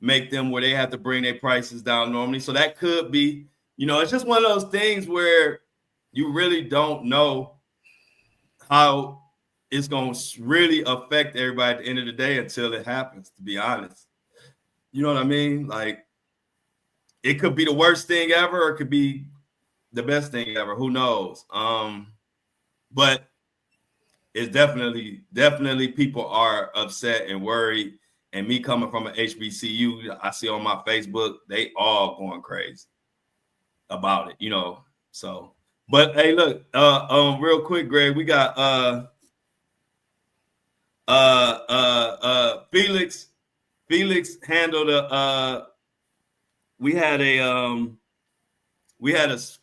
make them where they have to bring their prices down normally. So that could be, it's just one of those things where you really don't know how it's going to really affect everybody at the end of the day until it happens, to be honest. You know what I mean? Like, it could be the worst thing ever, or it could be the best thing ever. Who knows? But it's definitely people are upset and worried. And me coming from an HBCU, I see on my Facebook, they all going crazy about it, So, but hey, look, real quick, Greg, we got Felix handled we had a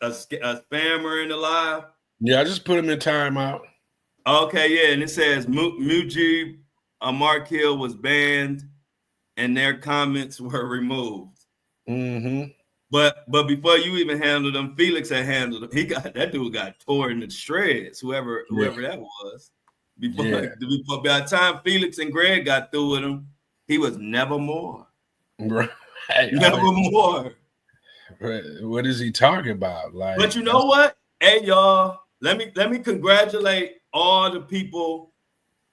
spammer in the live. Yeah, I just put him in timeout. Okay, yeah, and it says Mujib Mark Hill was banned and their comments were removed. Mm-hmm. But before you even handled them, Felix had handled them. That dude got torn to shreds, whoever that was. By the time Felix and Greg got through with him, he was never more. Right. Never more. What is he talking about? Like, but you know what? Hey, y'all, let me congratulate all the people,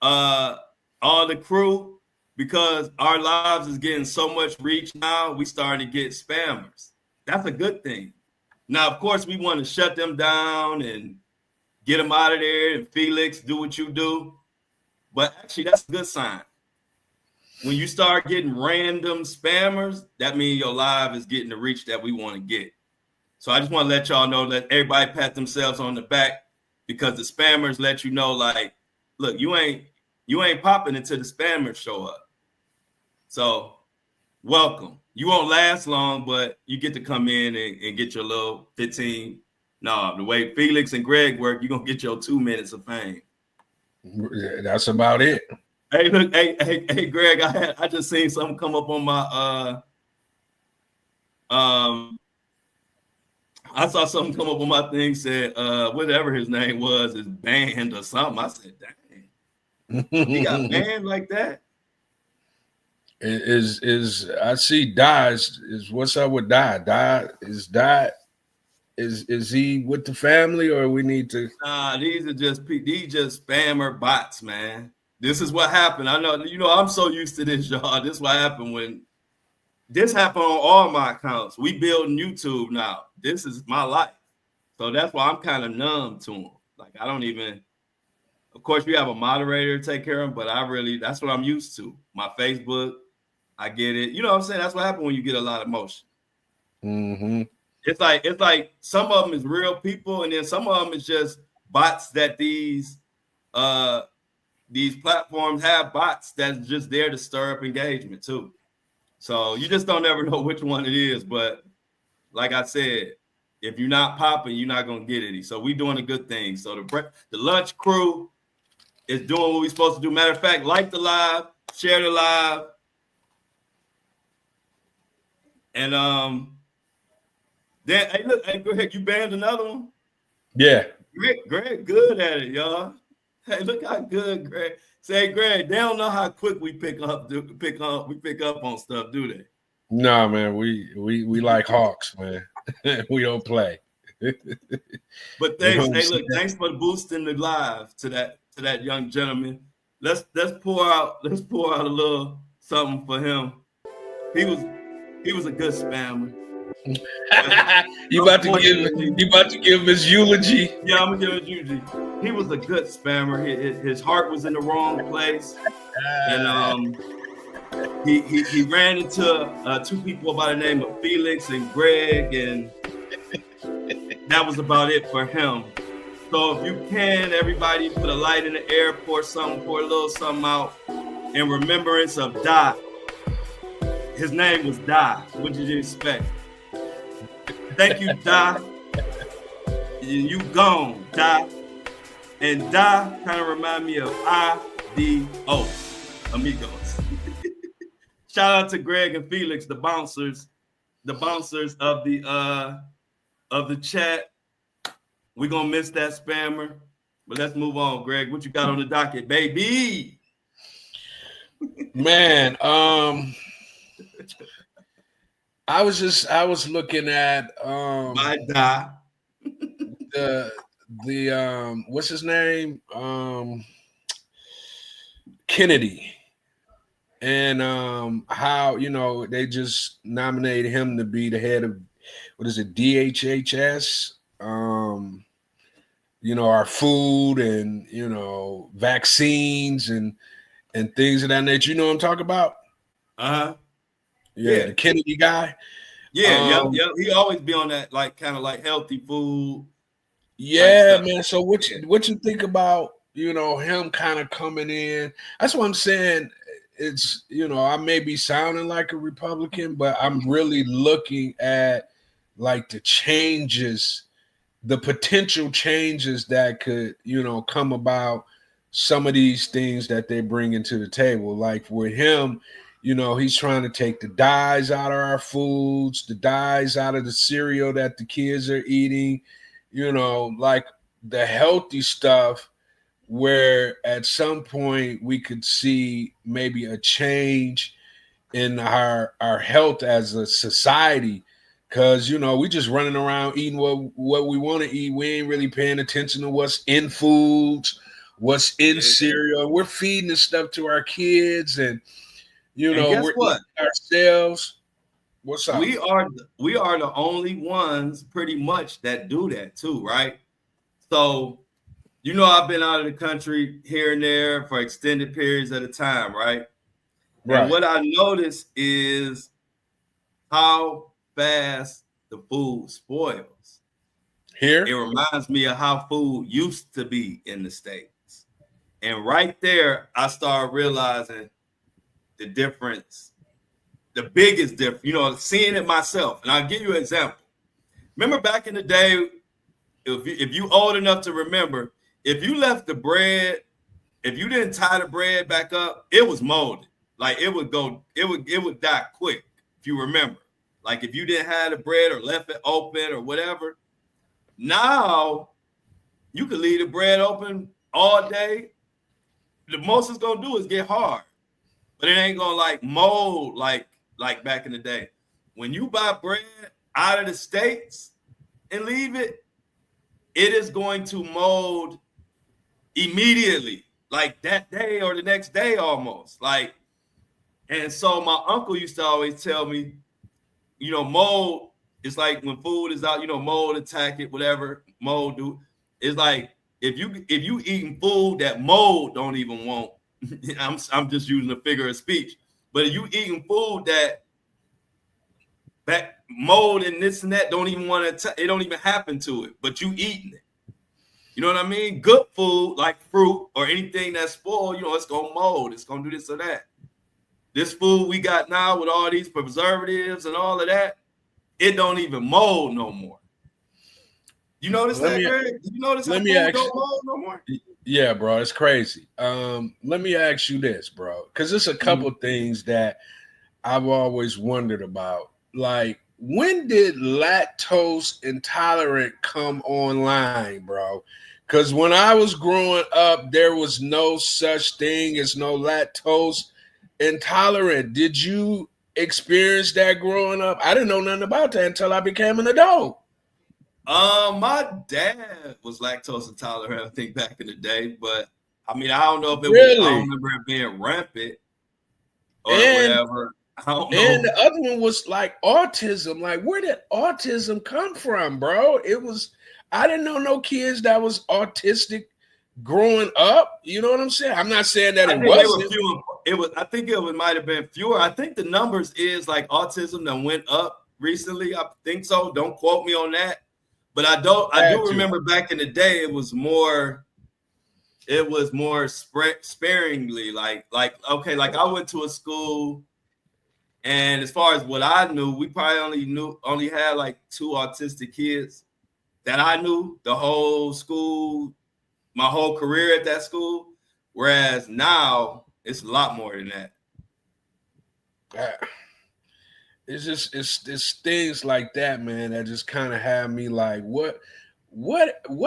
all the crew, because our lives is getting so much reach now. We starting to get spammers. That's a good thing. Now, of course, we want to shut them down and get them out of there. And Felix, do what you do. But actually, that's a good sign. When you start getting random spammers, that means your live is getting the reach that we want to get. So I just want to let y'all know that everybody pat themselves on the back, because the spammers let you know, like, look, you ain't popping until the spammers show up. So welcome. You won't last long, but you get to come in and get your little 15. No, the way Felix and Greg work, you're going to get your 2 minutes of fame. That's about it. Hey, look, hey, Greg, I just seen something come up on my I saw something come up on my thing, said whatever his name was is banned or something. I said, dang, he got banned like that. Is I see Dies is what's up with Die is he with the family, or we need to? Nah, these just spammer bots, man. This is what happened. I know, I'm so used to this, y'all. This is what happened when this happened on all my accounts. We building YouTube now. This is my life. So that's why I'm kind of numb to them. Like, I don't even, of course, you have a moderator to take care of them, but that's what I'm used to. My Facebook, I get it. You know what I'm saying? That's what happens when you get a lot of motion. Mm-hmm. It's like some of them is real people, and then some of them is just bots that these platforms have, bots that's just there to stir up engagement too. So you just don't ever know which one it is. But like I said, If you're not popping, you're not gonna get any. So we doing a good thing. So the lunch crew is doing what we're supposed to do. Matter of fact, like the live, share the live, and then hey, look, hey, go ahead, you banned another one. Yeah. Greg, good at it, y'all. Hey, look how good Greg. Say, Greg, they don't know how quick we pick up on stuff, do they? No, man, we like hawks, man. We don't play. But thanks, hey, look, thanks for boosting the live to that young gentleman. Let's pour out a little something for him. He was a good spammer. You about to give him his eulogy? Yeah, I'm gonna give him eulogy. He was a good spammer. His heart was in the wrong place, and he ran into two people by the name of Felix and Greg, and that was about it for him. So if you can, everybody put a light in the air, pour a little something out in remembrance of Da. His name was Da. What did you expect? Thank you, Da. You gone, Da. And Da kind of remind me of Adios, amigos. Shout out to Greg and Felix, the bouncers of the chat. We're gonna miss that spammer, but let's move on. Greg, what you got on the docket, baby? Man, I was looking at My Da. the what's his name? Kennedy. And how, they just nominated him to be the head of, what is it, DHHS? Our food and, vaccines and things of that nature. You know what I'm talking about? Uh-huh. Yeah, the Kennedy guy. Yeah, yep. He always be on that, like, kind of like healthy food. Yeah, man. So what you think about, him kind of coming in? That's what I'm saying. It's, I may be sounding like a Republican, but I'm really looking at like the changes, the potential changes that could, come about some of these things that they bring into the table. Like with him, he's trying to take the dyes out of our foods, the dyes out of the cereal that the kids are eating, like the healthy stuff, where at some point we could see maybe a change in our health as a society. Because, we just running around eating what we want to eat. We ain't really paying attention to what's in foods, what's in cereal. We're feeding this stuff to our kids, and guess we're what? Ourselves. What's up? We are the only ones pretty much that do that too, right? So, I've been out of the country here and there for extended periods at a time, right? And what I notice is how fast the food spoils. Here? It reminds me of how food used to be in the States. And right there, I started realizing the difference, the biggest difference, seeing it myself. And I'll give you an example. Remember back in the day, if you old enough to remember, if you left the bread, if you didn't tie the bread back up, it was molded. Like it would die quick, if you remember. Like if you didn't have the bread or left it open or whatever. Now you can leave the bread open all day. The most it's gonna do is get hard, but it ain't gonna like mold like back in the day. When you buy bread out of the States and leave it, it is going to mold immediately, like that day or the next day almost. Like, and so my uncle used to always tell me, mold is like when food is out, mold attack it, whatever mold do. It's like if you eating food that mold don't even want, I'm just using a figure of speech, but if you eating food that mold and this and that don't even want to, it don't even happen to it, but you eating it. You know what I mean? Good food like fruit or anything that's spoiled, it's gonna mold, it's gonna do this or that. This food we got now with all these preservatives and all of that, it don't even mold no more. You notice Let that, me Greg? Did you notice how let me food ask. don't mold no more? Yeah, bro, it's crazy. Let me ask you this, bro, because there's a couple things that I've always wondered about. Like, when did lactose intolerant come online, bro? Because when I was growing up, there was no such thing as no lactose intolerant. Did you experience that growing up? I didn't know nothing about that until I became an adult. My dad was lactose intolerant, I think, back in the day, but I mean, I don't know if it was. I don't Really? remember it being rampant or And whatever. I don't And know. the other one was like autism. Like, where did autism come from, bro? I didn't know no kids that was autistic growing up. You know what I'm saying? I'm not saying that I it think they were wasn't. few. It was. I think might have been fewer. I think the numbers is like autism that went up recently. I think so. Don't quote me on that. But I don't. I Had do to. remember back in the day, it was more. It was more sparingly. Like okay. Like I went to a school, and as far as what I knew, we probably only had like 2 autistic kids that I knew the whole school, my whole career at that school. Whereas now it's a lot more than that. Uh, it's things like that, man, that just kind of have me like, what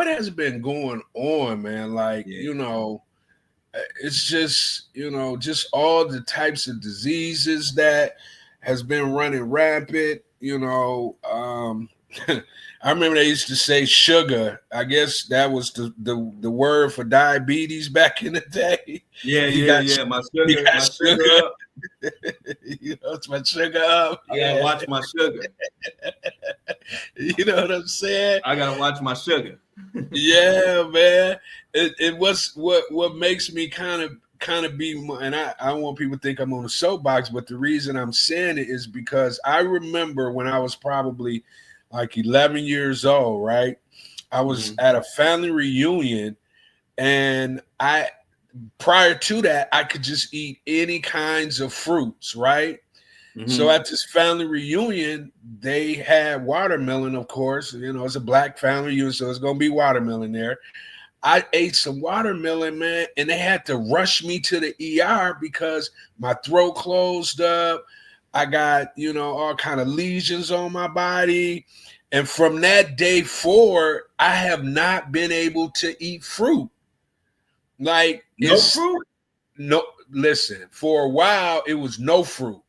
has been going on, man? Like, Yeah. you know, it's just, just all the types of diseases that has been running rampant. I remember they used to say sugar. I guess that was the word for diabetes back in the day. Yeah, You yeah, got yeah. you got My sugar sugar. up. It's my sugar up. I gotta Yeah, watch my sugar. you know what I'm saying. I gotta watch my sugar. Yeah, man. It was what makes me kind of be, and I don't want people to think I'm on a soapbox, but the reason I'm saying it is because I remember when I was probably like 11 years old, right? I was at a family reunion, and prior to that, I could just eat any kinds of fruits, right? So at this family reunion, they had watermelon, of course. It's a black family reunion, so it's gonna be watermelon there. I ate some watermelon, man, and they had to rush me to the ER because my throat closed up. I got, all kind of lesions on my body. And from that day forward, I have not been able to eat fruit. Like, No fruit. no, listen, for a while it was no fruit.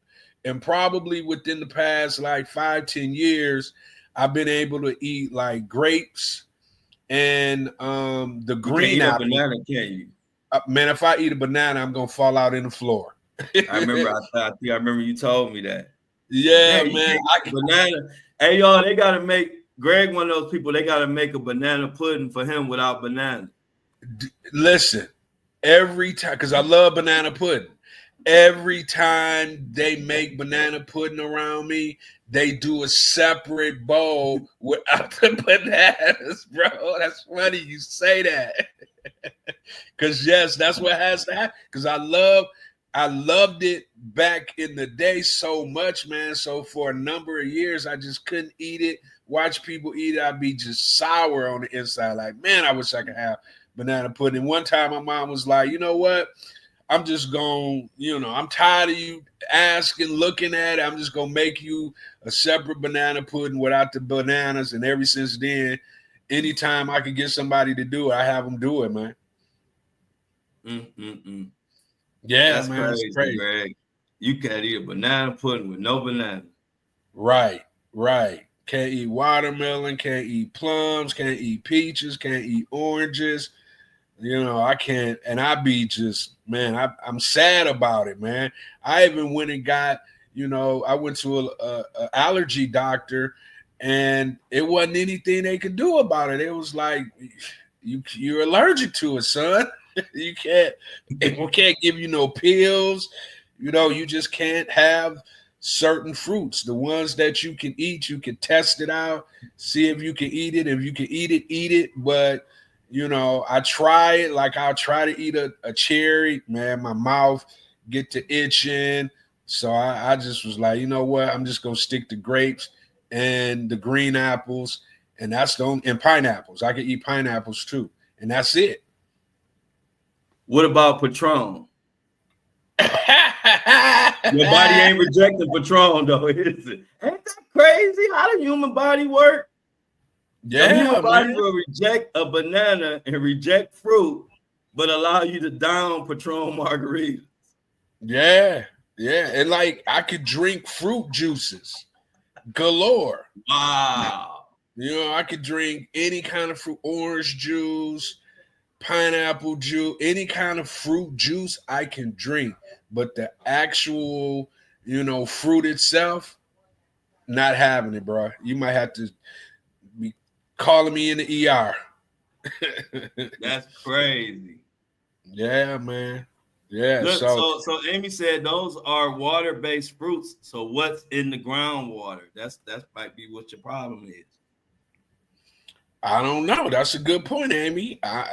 And probably within the past like 5-10 years, I've been able to eat like grapes and the You can't green eat a apple. banana, can you? Man, if I eat a banana, I'm gonna fall out in the floor. I remember. I think I remember you told me that. Yeah, Man, you man. can't eat a banana. Hey, y'all, they gotta make Greg one of those people. They gotta make a banana pudding for him without banana. Listen, every time, because I love banana pudding. Every time they make banana pudding around me, they do a separate bowl without the bananas, bro. That's funny you say that. Because yes, that's what has to happen. Because I loved it back in the day so much, man. So for a number of years, I just couldn't eat it. Watch people eat it, I'd be just sour on the inside. Like, man, I wish I could have banana pudding. One time, my mom was like, you know what? I'm just going, I'm tired of you asking, looking at it. I'm just going to make you a separate banana pudding without the bananas. And ever since then, anytime I can get somebody to do it, I have them do it, man. Yeah, That's man, it's crazy, crazy. Greg. You can't eat a banana pudding with no banana. Right. Can't eat watermelon, can't eat plums, can't eat peaches, can't eat oranges. I can't, and I be just, man, I'm sad about it, man. I even went and got, I went to a allergy doctor, and it wasn't anything they could do about it. It was like, you're allergic to it, son. We can't give you no pills. You just can't have certain fruits. The ones that you can eat, you can test it out, see if you can eat it. If you can eat it, eat it. But I try it. Like, I'll try to eat a cherry, man. My mouth get to itching. So I just was like, you know what? I'm just gonna stick to grapes and the green apples. And that's the only, and pineapples. I could eat pineapples too. And that's it. What about Patron? Your body ain't rejecting Patron, though, is it? Ain't that crazy how the human body works? Yeah, the human body man. will reject a banana and reject fruit, but allow you to down Patron margaritas. Yeah, yeah. And like I could drink fruit juices galore. Wow. You know, I could drink any kind of fruit, orange juice, pineapple juice, any kind of fruit juice I can drink. But the actual, fruit itself, not having it, bro. You might have to be calling me in the ER. That's crazy. Yeah, man. Yeah. Look, so Amy said those are water-based fruits. So what's in the groundwater? That might be what your problem is. I don't know. That's a good point, Amy. I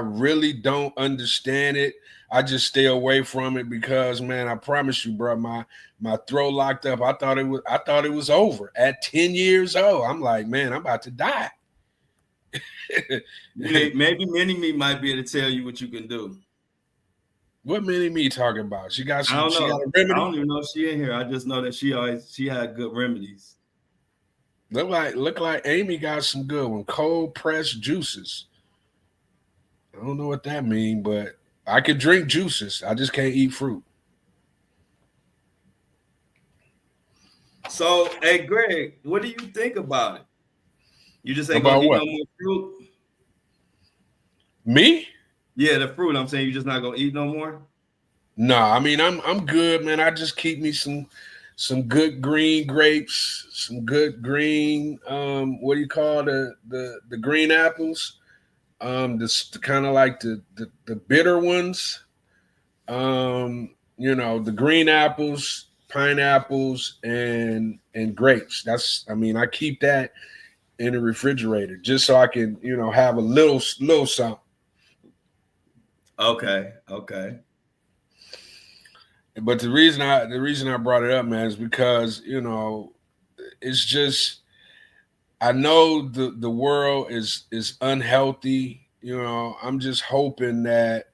really don't understand it. I just stay away from it because, man, I promise you, bro, my throat locked up. I thought it was over at 10 years old. I'm like, man, I'm about to die. Maybe Mini-Me might be able to tell you what you can do. What Mini-Me talking about? She got some. I don't know. She got a remedy. I don't even know if she in here. I just know that she had good remedies. Look like Amy got some good one. Cold pressed juices. I don't know what that means, but I could drink juices. I just can't eat fruit. So, hey, Greg, what do you think about it? You just ain't About gonna eat what? no more fruit? Me? Yeah, the fruit. I'm saying you're just not gonna eat no more. No, I mean I'm good, man. I just keep me some good green grapes, some good green what do you call the green apples? This kind of like the bitter ones. The green apples, pineapples, and grapes. I keep that in the refrigerator just so I can, have a little something. Okay. But the reason I brought it up, man, is because it's just I know the world is unhealthy. I'm just hoping that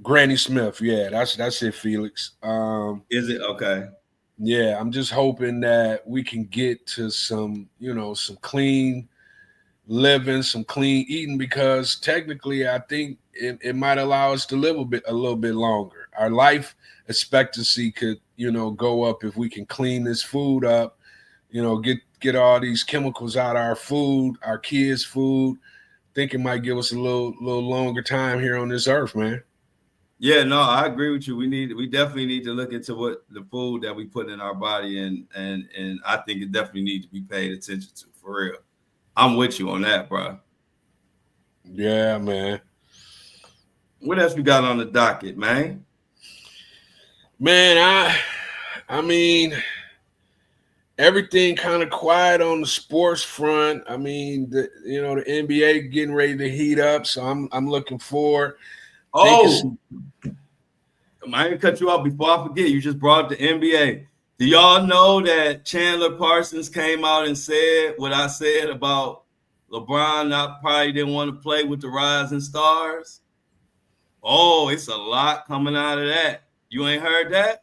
Granny Smith, yeah, that's it, Felix. Is it okay? Yeah, I'm just hoping that we can get to some clean living, some clean eating, because technically I think it might allow us to live a little bit longer. Our life expectancy could, go up if we can clean this food up, get all these chemicals out of our food, our kids' food. I think it might give us a little longer time here on this earth, man. Yeah, no, I agree with you. We definitely need to look into what the food that we put in our body, and I think it definitely needs to be paid attention to, for real. I'm with you on that, bro. Yeah, man. What else we got on the docket, man? Man, I mean, everything kind of quiet on the sports front. I mean, the NBA getting ready to heat up, so I'm looking forward. Oh, I ain't cut you off before I forget. You just brought up the NBA. Do y'all know that Chandler Parsons came out and said what I said about LeBron probably didn't want to play with the rising stars? Oh, it's a lot coming out of that. You ain't heard that?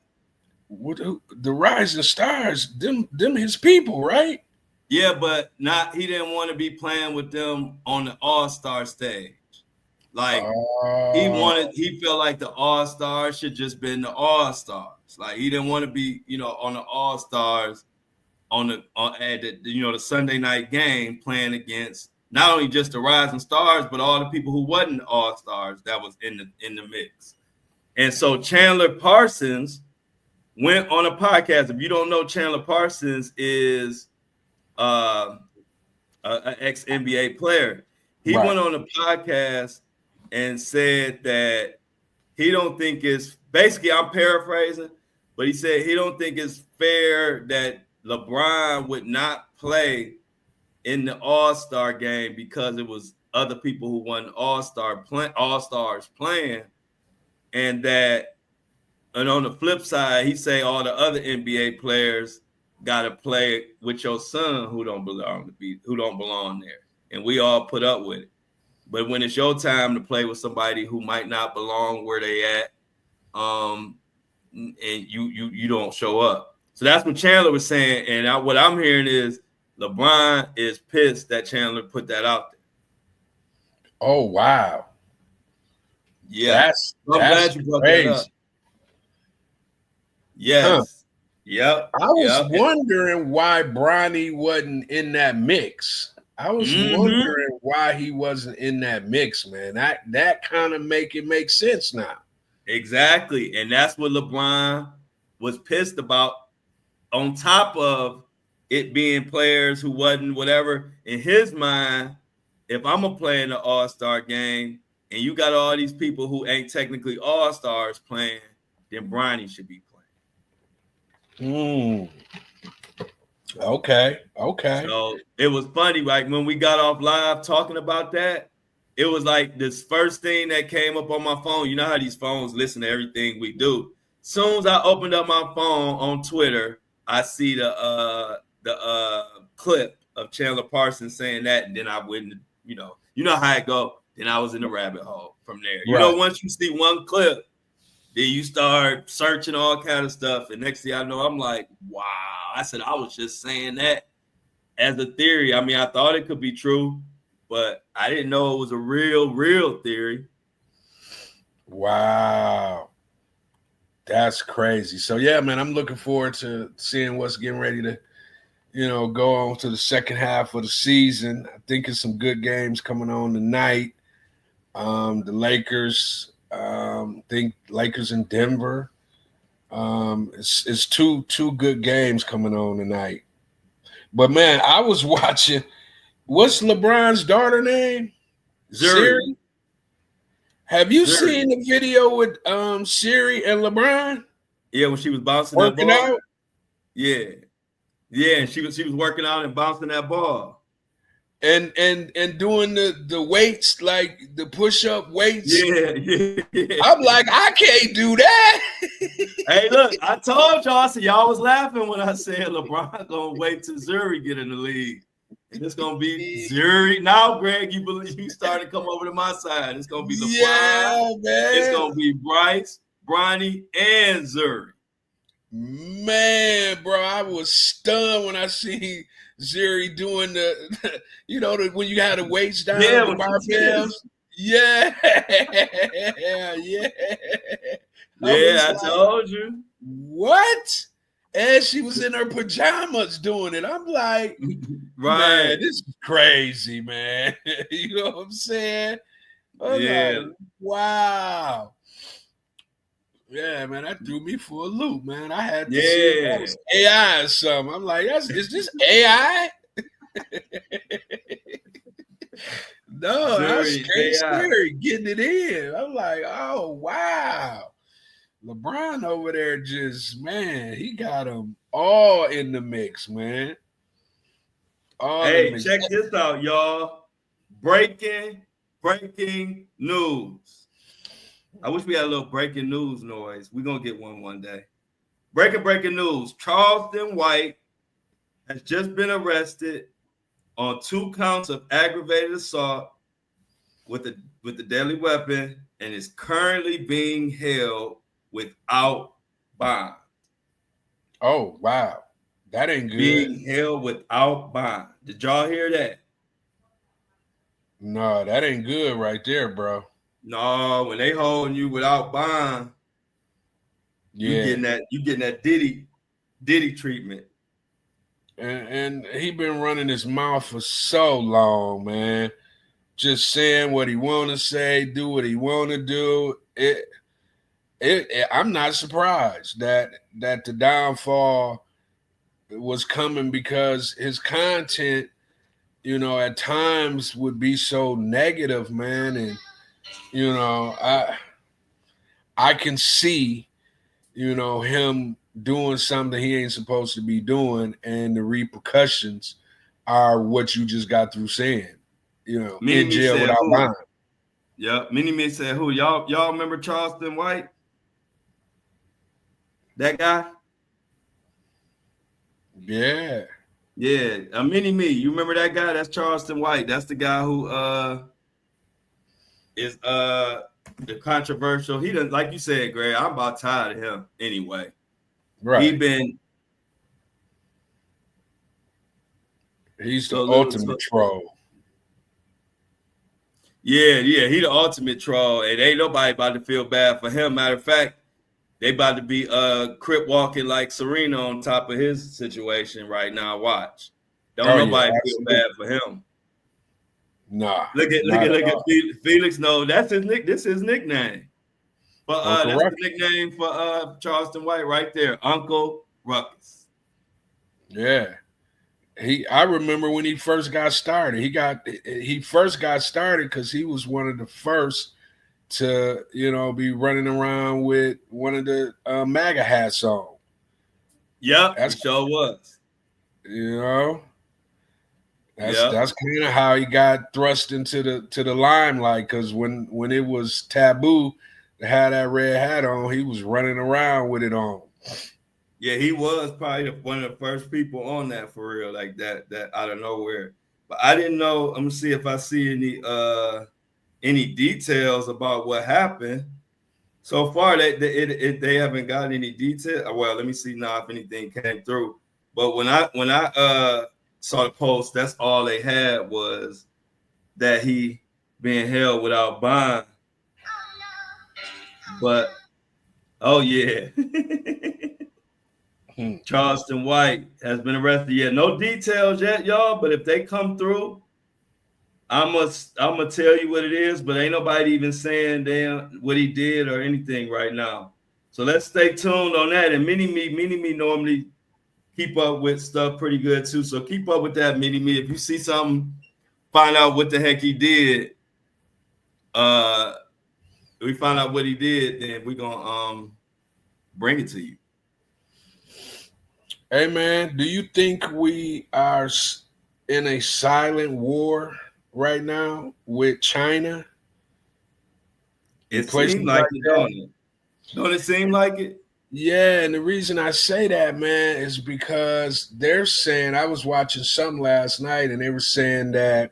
The rising stars, them his people, right? Yeah, but he didn't want to be playing with them on the All-Star stage. Like he felt like the All-Stars should just been the All-Stars. Like he didn't want to be, on the All-Stars at the Sunday night game playing against not only just the rising stars, but all the people who wasn't All-Stars that was in the mix. And so Chandler Parsons went on a podcast. If you don't know, Chandler Parsons is an ex-NBA player. He went on a podcast and said that he don't think it's, basically I'm paraphrasing, but he said he don't think it's fair that LeBron would not play in the All-Star game because it was other people who won All-Stars playing, and on the flip side, he say all the other NBA players got to play with your son who don't belong there, and we all put up with it. But when it's your time to play with somebody who might not belong where they at, and you don't show up. So that's what Chandler was saying, and what I'm hearing is LeBron is pissed that Chandler put that out there. Oh wow, yeah, I'm glad you brought that up. Yes. Huh. Yep. I was wondering why Bronny wasn't in that mix. I was wondering why he wasn't in that mix, man. That kind of make sense now. Exactly. And that's what LeBron was pissed about, on top of it being players who wasn't whatever. In his mind, if I'm going to play in the All-Star game and you got all these people who ain't technically All-Stars playing, then Bronny should be playing. Okay. So it was funny, like when we got off live talking about that, it was like this first thing that came up on my phone. You know how these phones listen to everything we do. Soon as I opened up my phone on Twitter, I see the clip of Chandler Parsons saying that, and then I went, you know how it go. Then I was in the rabbit hole from there. You know, once you see one clip, then you start searching all kind of stuff, and next thing I know, I'm like, wow. I said I was just saying that as a theory. I mean, I thought it could be true, but I didn't know it was a real theory. Wow. That's crazy. So, yeah, man, I'm looking forward to seeing what's getting ready to, go on to the second half of the season. I think it's some good games coming on tonight. The Lakers, think Lakers in Denver. It's two good games coming on tonight. But, man, I was watching – what's LeBron's daughter name? Zuri. Have you seen the video with Siri and LeBron? Yeah, when she was bouncing working that ball. Out? Yeah, and she was working out and bouncing that ball. And doing the weights, like the push-up weights. Yeah. I'm like, I can't do that. Hey, look, I told y'all, so y'all was laughing when I said LeBron gonna wait till Zuri get in the league. And it's gonna be Zuri. Now, Greg, you started to come over to my side. It's gonna be LeBron. Yeah, man. It's gonna be Bryce, Bronny, and Zuri. Man, bro, I was stunned when I see Zuri doing the when you had the weights down, the barbells. Yeah. I told you. What? And she was in her pajamas doing it. I'm like, man, this is crazy, man. You know what I'm saying? Like, wow. Yeah, man, that threw me for a loop, man. I had to see if that was AI or something. I'm like, is this AI? No, that's scary getting it in. I'm like, oh, wow. LeBron over there he got them all in the mix, man. Hey, check this out, y'all. Breaking news. I wish we had a little breaking news noise. We're going to get one day. Breaking news. Charleston White has just been arrested on 2 counts of aggravated assault with a deadly weapon and is currently being held without bond. Oh, wow. That ain't good. Being held without bond. Did y'all hear that? No, that ain't good right there, bro. No, when they holding you without bond, you getting that Diddy treatment. And he been running his mouth for so long, man. Just saying what he want to say, do what he want to do. I'm not surprised that the downfall was coming, because his content, at times would be so negative, man. And, I can see, him doing something he ain't supposed to be doing, and the repercussions are what you just got through saying, in jail without bond. Yeah, Mini-Me said who? Y'all remember Charleston White? That guy? Yeah. Yeah, a mini me. You remember that guy? That's Charleston White. That's the guy who is the controversial. He doesn't, like you said, Greg. I'm about tired of him anyway. Right. He's the ultimate troll. Yeah, he the ultimate troll, and ain't nobody about to feel bad for him. Matter of fact, they about to be crip walking like Serena on top of his situation right now. Watch, don't nobody feel bad for him. Nah. Look at Felix. No, that's his nick. This is his nickname. But that's the nickname for Charleston White right there, Uncle Ruckus. Yeah. I remember when he first got started. He first got started because he was one of the first to, be running around with one of the MAGA hats on. Yep, he sure was. That's kind of how he got thrust into the limelight, because when it was taboo to have that red hat on, he was running around with it on. Yeah, he was probably one of the first people on that for real, like that out of nowhere. But I didn't know. I'm gonna see if I see any details about what happened. So far, they haven't got any detail. Well, let me see now if anything came through. But when I saw the post, that's all they had was that he being held without bond. But yeah. Charleston White has been arrested. Yeah, no details yet, y'all. But if they come through, I'm gonna tell you what it is. But ain't nobody even saying damn what he did or anything right now. So let's stay tuned on that. And Mini Me normally keep up with stuff pretty good too. So keep up with that, Mini Me. If you see something, find out what the heck he did. We find out what he did, then we're gonna bring it to you. Hey man, do you think we are in a silent war right now with China? It seems like it, don't it? Don't it seem like it? Yeah, and the reason I say that, man, is because they're saying, I was watching something last night, and they were saying that,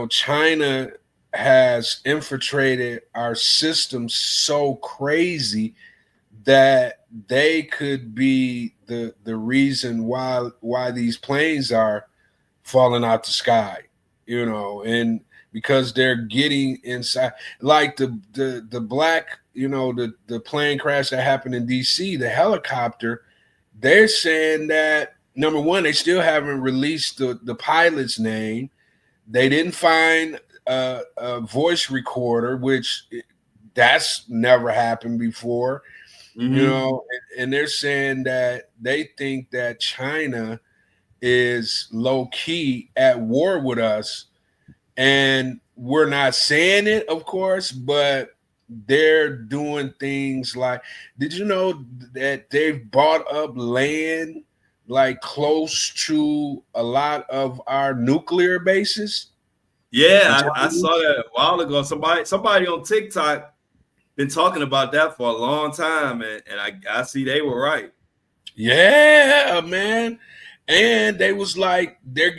China has infiltrated our system so crazy that they could be the reason why these planes are falling out the sky, and because they're getting inside, like the black, the plane crash that happened in DC, the helicopter. They're saying that, number one, they still haven't released the pilot's name. They didn't find a voice recorder, which that's never happened before. Mm-hmm. And they're saying that they think that China is low key at war with us, and we're not saying it, of course, but they're doing things like, did you know that they've bought up land like close to a lot of our nuclear bases? Yeah, I saw that a while ago. Somebody on TikTok been talking about that for a long time, and I see they were right. Yeah, man. And they was like, they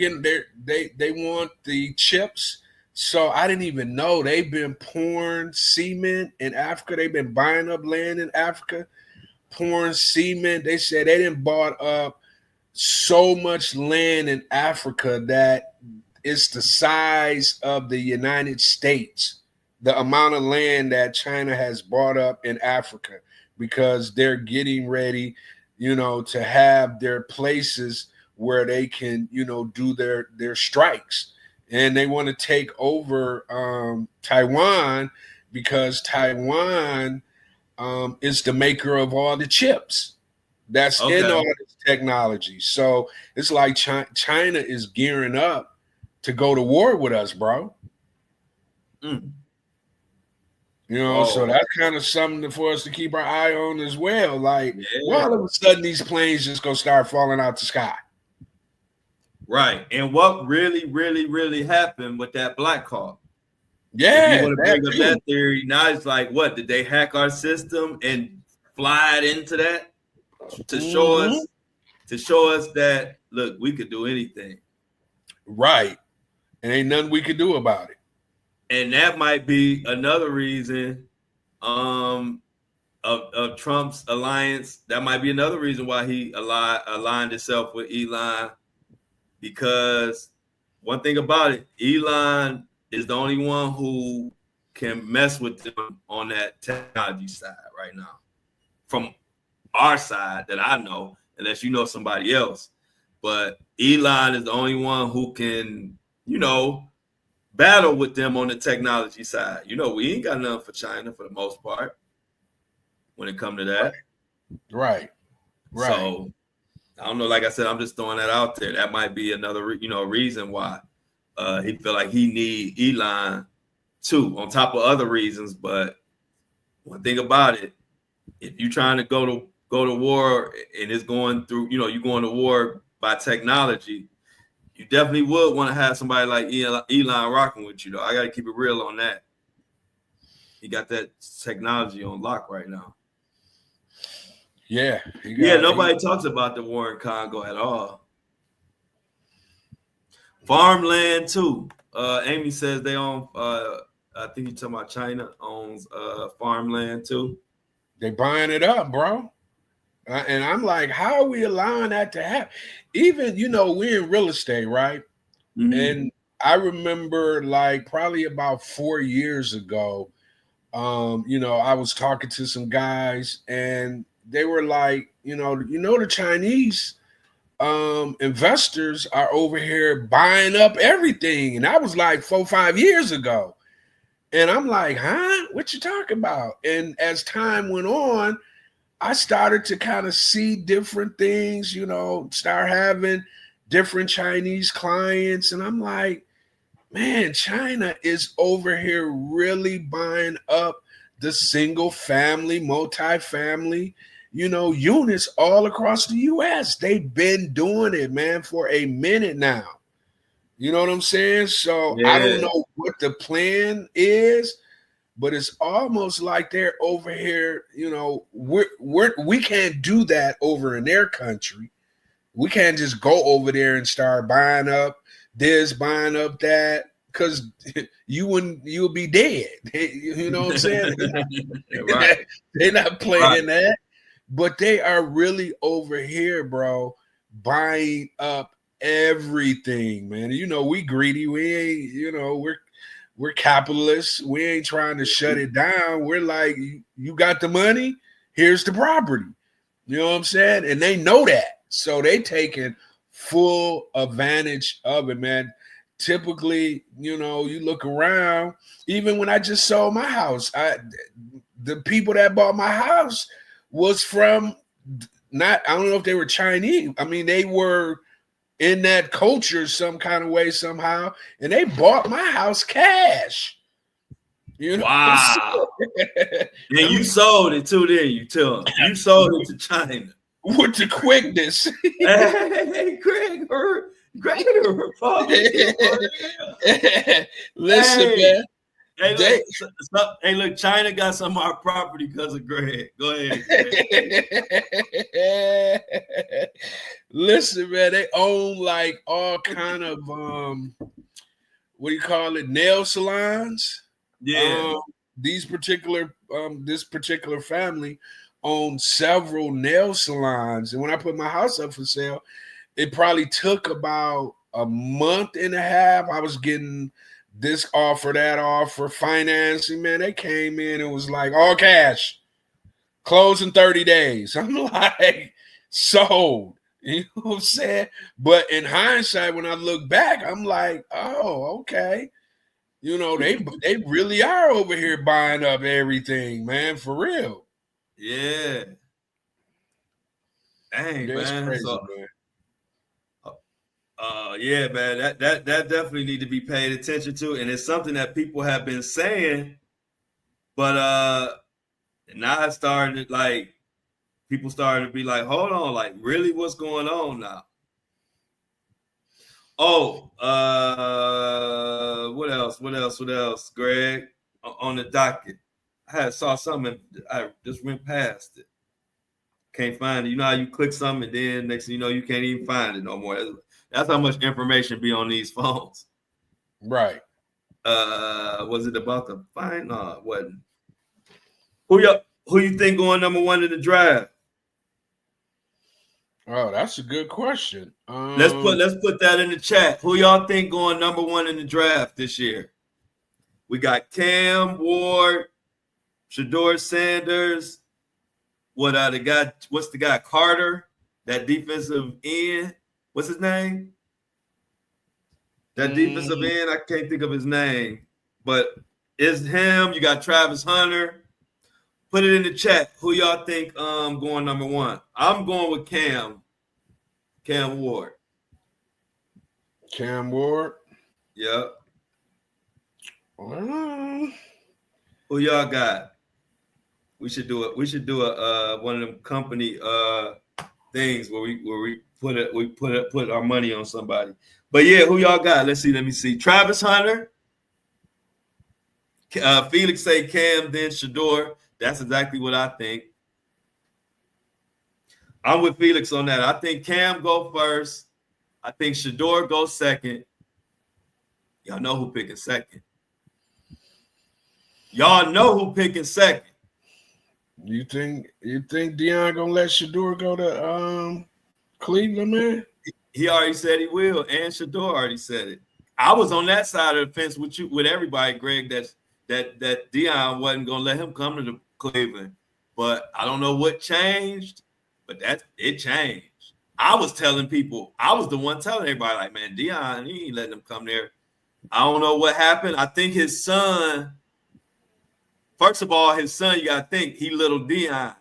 want the chips. So I didn't even know they've been pouring cement in Africa. They've been buying up land in Africa, pouring cement. They said they didn't bought up so much land in Africa that it's the size of the United States, the amount of land that China has bought up in Africa, because they're getting ready, to have their places where they can, do their strikes. And they want to take over Taiwan, because Taiwan is the maker of all the chips that's in all this technology. So it's like China is gearing up to go to war with us, bro. So that's kind of something for us to keep our eye on as well. Like, why all of a sudden these planes just gonna start falling out the sky? Right. And what really, really, really happened with that Black Hawk? Yeah. If you want to bring up that theory, now it's like, what, did they hack our system and fly it into that to show us to show us that, look, we could do anything. Right. And ain't nothing we could do about it. And that might be another reason of Trump's alliance. That might be another reason why he aligned himself with Elon, because one thing about it, Elon is the only one who can mess with them on that technology side right now. From our side that I know, unless you know somebody else. But Elon is the only one who can, battle with them on the technology side. We ain't got nothing for China for the most part when it comes to that. Right. So I don't know. Like I said, I'm just throwing that out there. That might be another, reason why he feel like he need Elon too, on top of other reasons. But one thing about it, if you're trying to go to war and it's going through, you're going to war by technology, you definitely would want to have somebody like Elon rocking with you, though. I got to keep it real on that. He got that technology on lock right now. Yeah. Nobody talks about the war in Congo at all. Farmland too. Amy says they own, I think you're talking about China owns farmland too. They buying it up, bro. And I'm like, how are we allowing that to happen? Even, we're in real estate, right? Mm-hmm. And I remember like probably about 4 years ago, I was talking to some guys and they were like, the Chinese investors are over here buying up everything. And that was like 4-5 years ago. And I'm like, huh? What you talking about? And as time went on, I started to kind of see different things, start having different Chinese clients. And I'm like, man, China is over here really buying up the single family, multi-family, units all across the US. They've been doing it, man, for a minute now. You know what I'm saying? So I don't know what the plan is, but it's almost like they're over here, we can't do that over in their country. We can't just go over there and start buying up this, buying up that, because you'll be dead. You know what I'm saying? Right. They're not playing that, but they are really over here, bro, buying up everything, man. We greedy. We ain't, we're capitalists. We ain't trying to shut it down. We're like, you got the money, here's the property. You know what I'm saying? And they know that. So they taking full advantage of it, man. Typically, you look around, even when I just sold my house, the people that bought my house was from I don't know if they were Chinese. I mean, they were in that culture some kind of way somehow, and they bought my house cash. Wow. And you sold it too, then you tell them. You sold it to China. With the quickness. Hey, Greg, listen, man. Hey, look, China got some of our property because of Greg. Go ahead. Listen, man, they own like all kind of what do you call it? Nail salons. Yeah. This particular family owned several nail salons, and when I put my house up for sale, it probably took about a month and a half. I was getting this offer, that offer, financing. Man, they came in and was like, all cash, close in 30 days. I'm like, sold. You know what I'm saying? But in hindsight, when I look back, I'm like, oh, okay. They really are over here buying up everything, man, for real. Yeah. Dang, man. Crazy, so, man. Yeah, man. That definitely need to be paid attention to, and it's something that people have been saying, but now it started like people started to be like, hold on, like really, what's going on now? Oh, what else, Greg? On the docket, I saw something. I just went past it. Can't find it. You know how you click something and then next thing you know you can't even find it no more. That's how much information be on these phones. Right. Was it about the fine? No, it wasn't. Who you think going number one in the draft? Oh, that's a good question. Let's put that in the chat. Who y'all think going number one in the draft this year? We got Cam Ward, Shedeur Sanders. What's the guy Carter? That defensive end. What's his name? That defensive end. I can't think of his name, but it's him. You got Travis Hunter. Put it in the chat. Who y'all think going number one? I'm going with Cam Ward. Cam Ward. Yep. Well, who y'all got? We should do it. We should do a one of them company things where we put our money on somebody. But yeah, who y'all got? Let me see. Travis Hunter. Felix say Cam, then Shedeur. That's exactly what I think. I'm with Felix on that. I think Cam go first. I think Shedeur goes second. Y'all know who picking second. Y'all know who picking second. You think Deion gonna let Shedeur go to Cleveland, man? He already said he will, and Shedeur already said it. I was on that side of the fence with everybody, Greg. That Deion wasn't gonna let him come to the Cleveland, but I don't know what changed. But it changed. I was telling people, I was the one telling everybody, like, man, Deion, he ain't letting him come there. I don't know what happened. I think his son. First of all, his son, you got to think, he little Deion.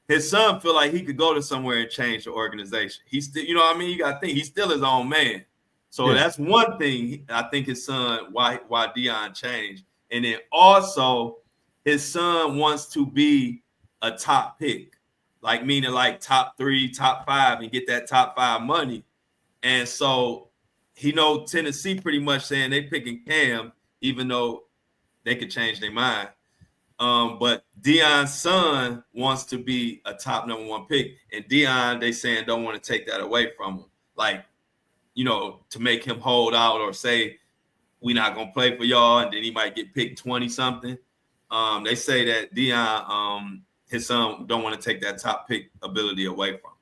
His son feel like he could go to somewhere and change the organization. He's still, you know what I mean? You got to think, he's still his own man. So That's one thing I think his son, why Deion changed. And then also, his son wants to be a top pick, like meaning like top 3, top 5, and get that top 5 money. And so he know Tennessee pretty much saying they picking Cam, even though they could change their mind. But Deion's son wants to be a top number 1 pick, and Deion, they saying don't want to take that away from him, like, you know, to make him hold out or say we're not gonna play for y'all, and then he might get picked 20 something. They say that Deion, his son, don't want to take that top pick ability away from him.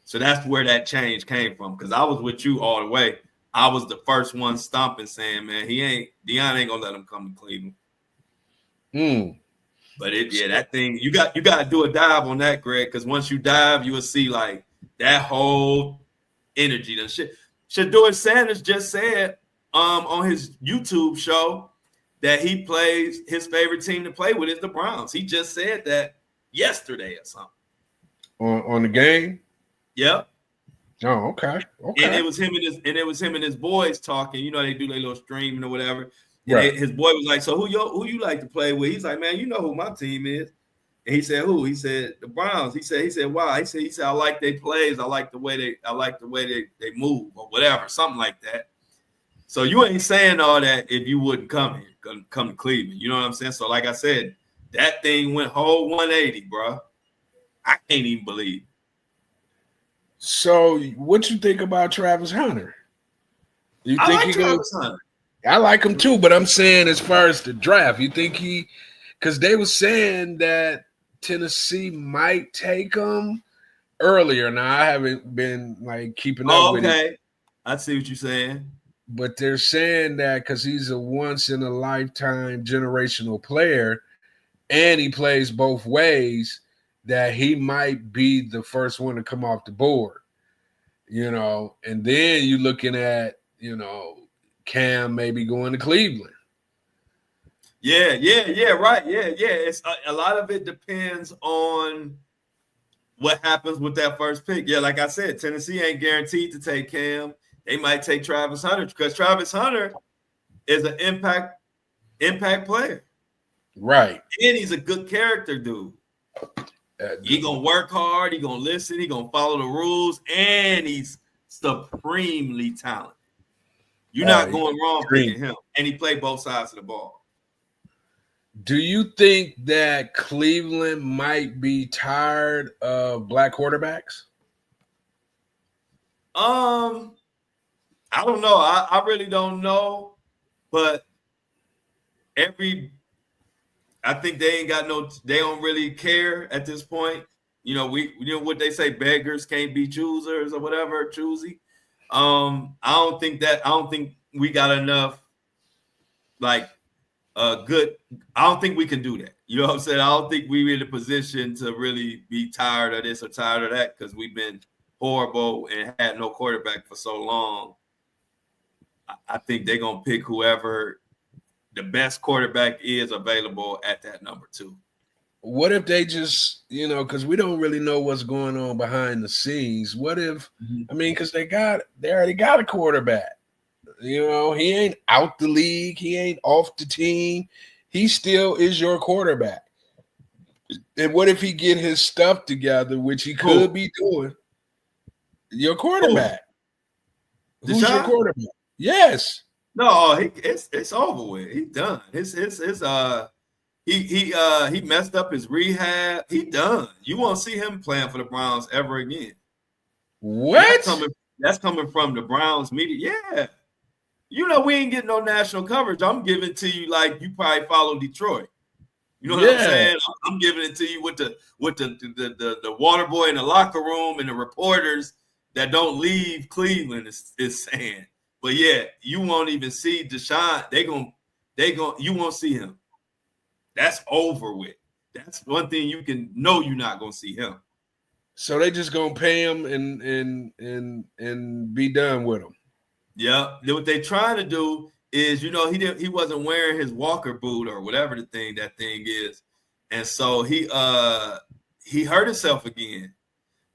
So that's where that change came from. Because I was with you all the way. I was the first one stomping, saying, man, Deion ain't gonna let him come to Cleveland. But that thing, you got to do a dive on that, Greg, because once you dive, you will see like that whole energy. That shit. Shedeur Sanders just said on his YouTube show that he plays, his favorite team to play with is the Browns. He just said that yesterday or something. On the game? Yep. Oh, okay. And it was him and his boys talking. You know, they do their little streaming or whatever. Right. His boy was like, so who you like to play with? He's like, man, you know who my team is. And he said, who? He said, the Browns. He said, why? He said, I like their plays. I like the way they move or whatever, something like that. So you ain't saying all that if you wouldn't come to Cleveland. You know what I'm saying? So like I said, that thing went whole 180, bro. I can't even believe it. So what you think about Travis Hunter? You think he Travis Hunter. I like him too, but I'm saying as far as the draft, you think because they were saying that Tennessee might take him earlier. Now I haven't been like keeping up with it. Okay, I see what you're saying. But they're saying that because he's a once in a lifetime generational player, and he plays both ways, that he might be the first one to come off the board. You know, and then you're looking at, you know, Cam maybe going to Cleveland. Yeah, right. Yeah. It's a lot of it depends on what happens with that first pick. Yeah, like I said, Tennessee ain't guaranteed to take Cam. They might take Travis Hunter because Travis Hunter is an impact player. Right. And he's a good character, dude. He gonna work hard, he gonna listen, he gonna follow the rules, and he's supremely talented. You're not going wrong picking him. And he played both sides of the ball. Do you think that Cleveland might be tired of black quarterbacks? I don't know. I really don't know, but I think they ain't got they don't really care at this point. You know what they say, beggars can't be choosers or whatever, choosy. I don't think we got enough like good. I don't think we can do that. You know what I'm saying? I don't think we're in a position to really be tired of this or tired of that because we've been horrible and had no quarterback for so long. I think they're gonna pick whoever the best quarterback is available at that number 2. What if they just, because we don't really know what's going on behind the scenes. What if, because they already got a quarterback. He ain't out the league. He ain't off the team. He still is your quarterback. And what if he get his stuff together, which he could be doing? Your quarterback. Who's your quarterback? Yes. No, it's over with. He's done. He messed up his rehab. He done. You won't see him playing for the Browns ever again. What? That's coming from the Browns media. Yeah. We ain't getting no national coverage. I'm giving it to you like you probably follow Detroit. You know what I'm saying? I'm giving it to you with the water boy in the locker room and the reporters that don't leave Cleveland is saying. But yeah, you won't even see Deshaun. You won't see him. That's over with. That's one thing you can know you're not gonna see him. So they just gonna pay him and be done with him. Yeah. What they trying to do is, he wasn't wearing his walker boot or whatever that thing is, and so he hurt himself again.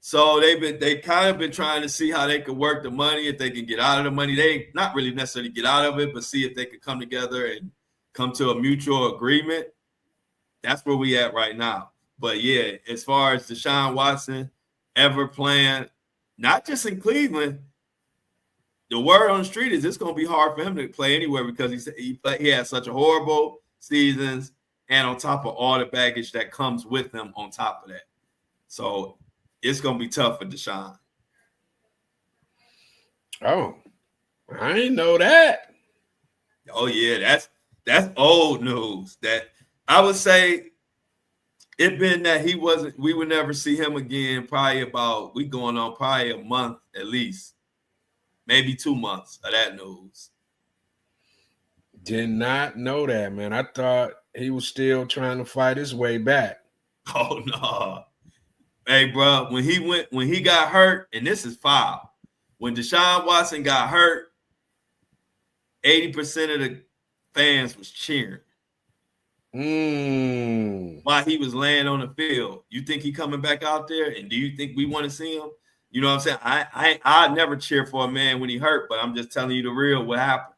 So they kind of been trying to see how they could work the money, if they can get out of the money. They not really necessarily get out of it, but see if they could come together and come to a mutual agreement. That's where we at right now. But yeah, as far as Deshaun Watson ever playing, not just in Cleveland, the word on the street is it's going to be hard for him to play anywhere because he had such a horrible seasons, and on top of all the baggage that comes with him on top of that. So it's going to be tough for Deshaun. Oh, I didn't know that. Oh, yeah, that's old news. That I would say it been that we would never see him again, probably going on probably a month at least, maybe 2 months of that news. Did not know that, man. I thought he was still trying to fight his way back. Oh, no. Hey, bro, when he got hurt, and this is foul, when Deshaun Watson got hurt, 80% of the fans was cheering. While he was laying on the field. You think he coming back out there? And do you think we want to see him? You know what I'm saying? I never cheer for a man when he hurt, but I'm just telling you the real what happened.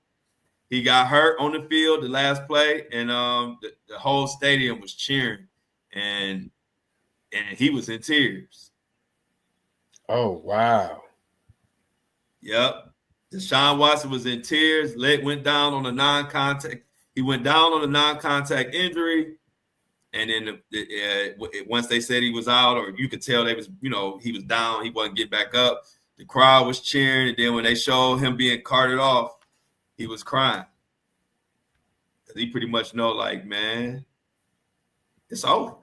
He got hurt on the field the last play, and the whole stadium was cheering, and he was in tears. Oh, wow. Yep. Deshaun Watson was in tears. Leg went down on a non-contact. He went down on a non-contact injury, and then once they said he was out, or you could tell he was down. He wasn't getting back up. The crowd was cheering, and then when they showed him being carted off, he was crying. He pretty much know, like, man, it's over.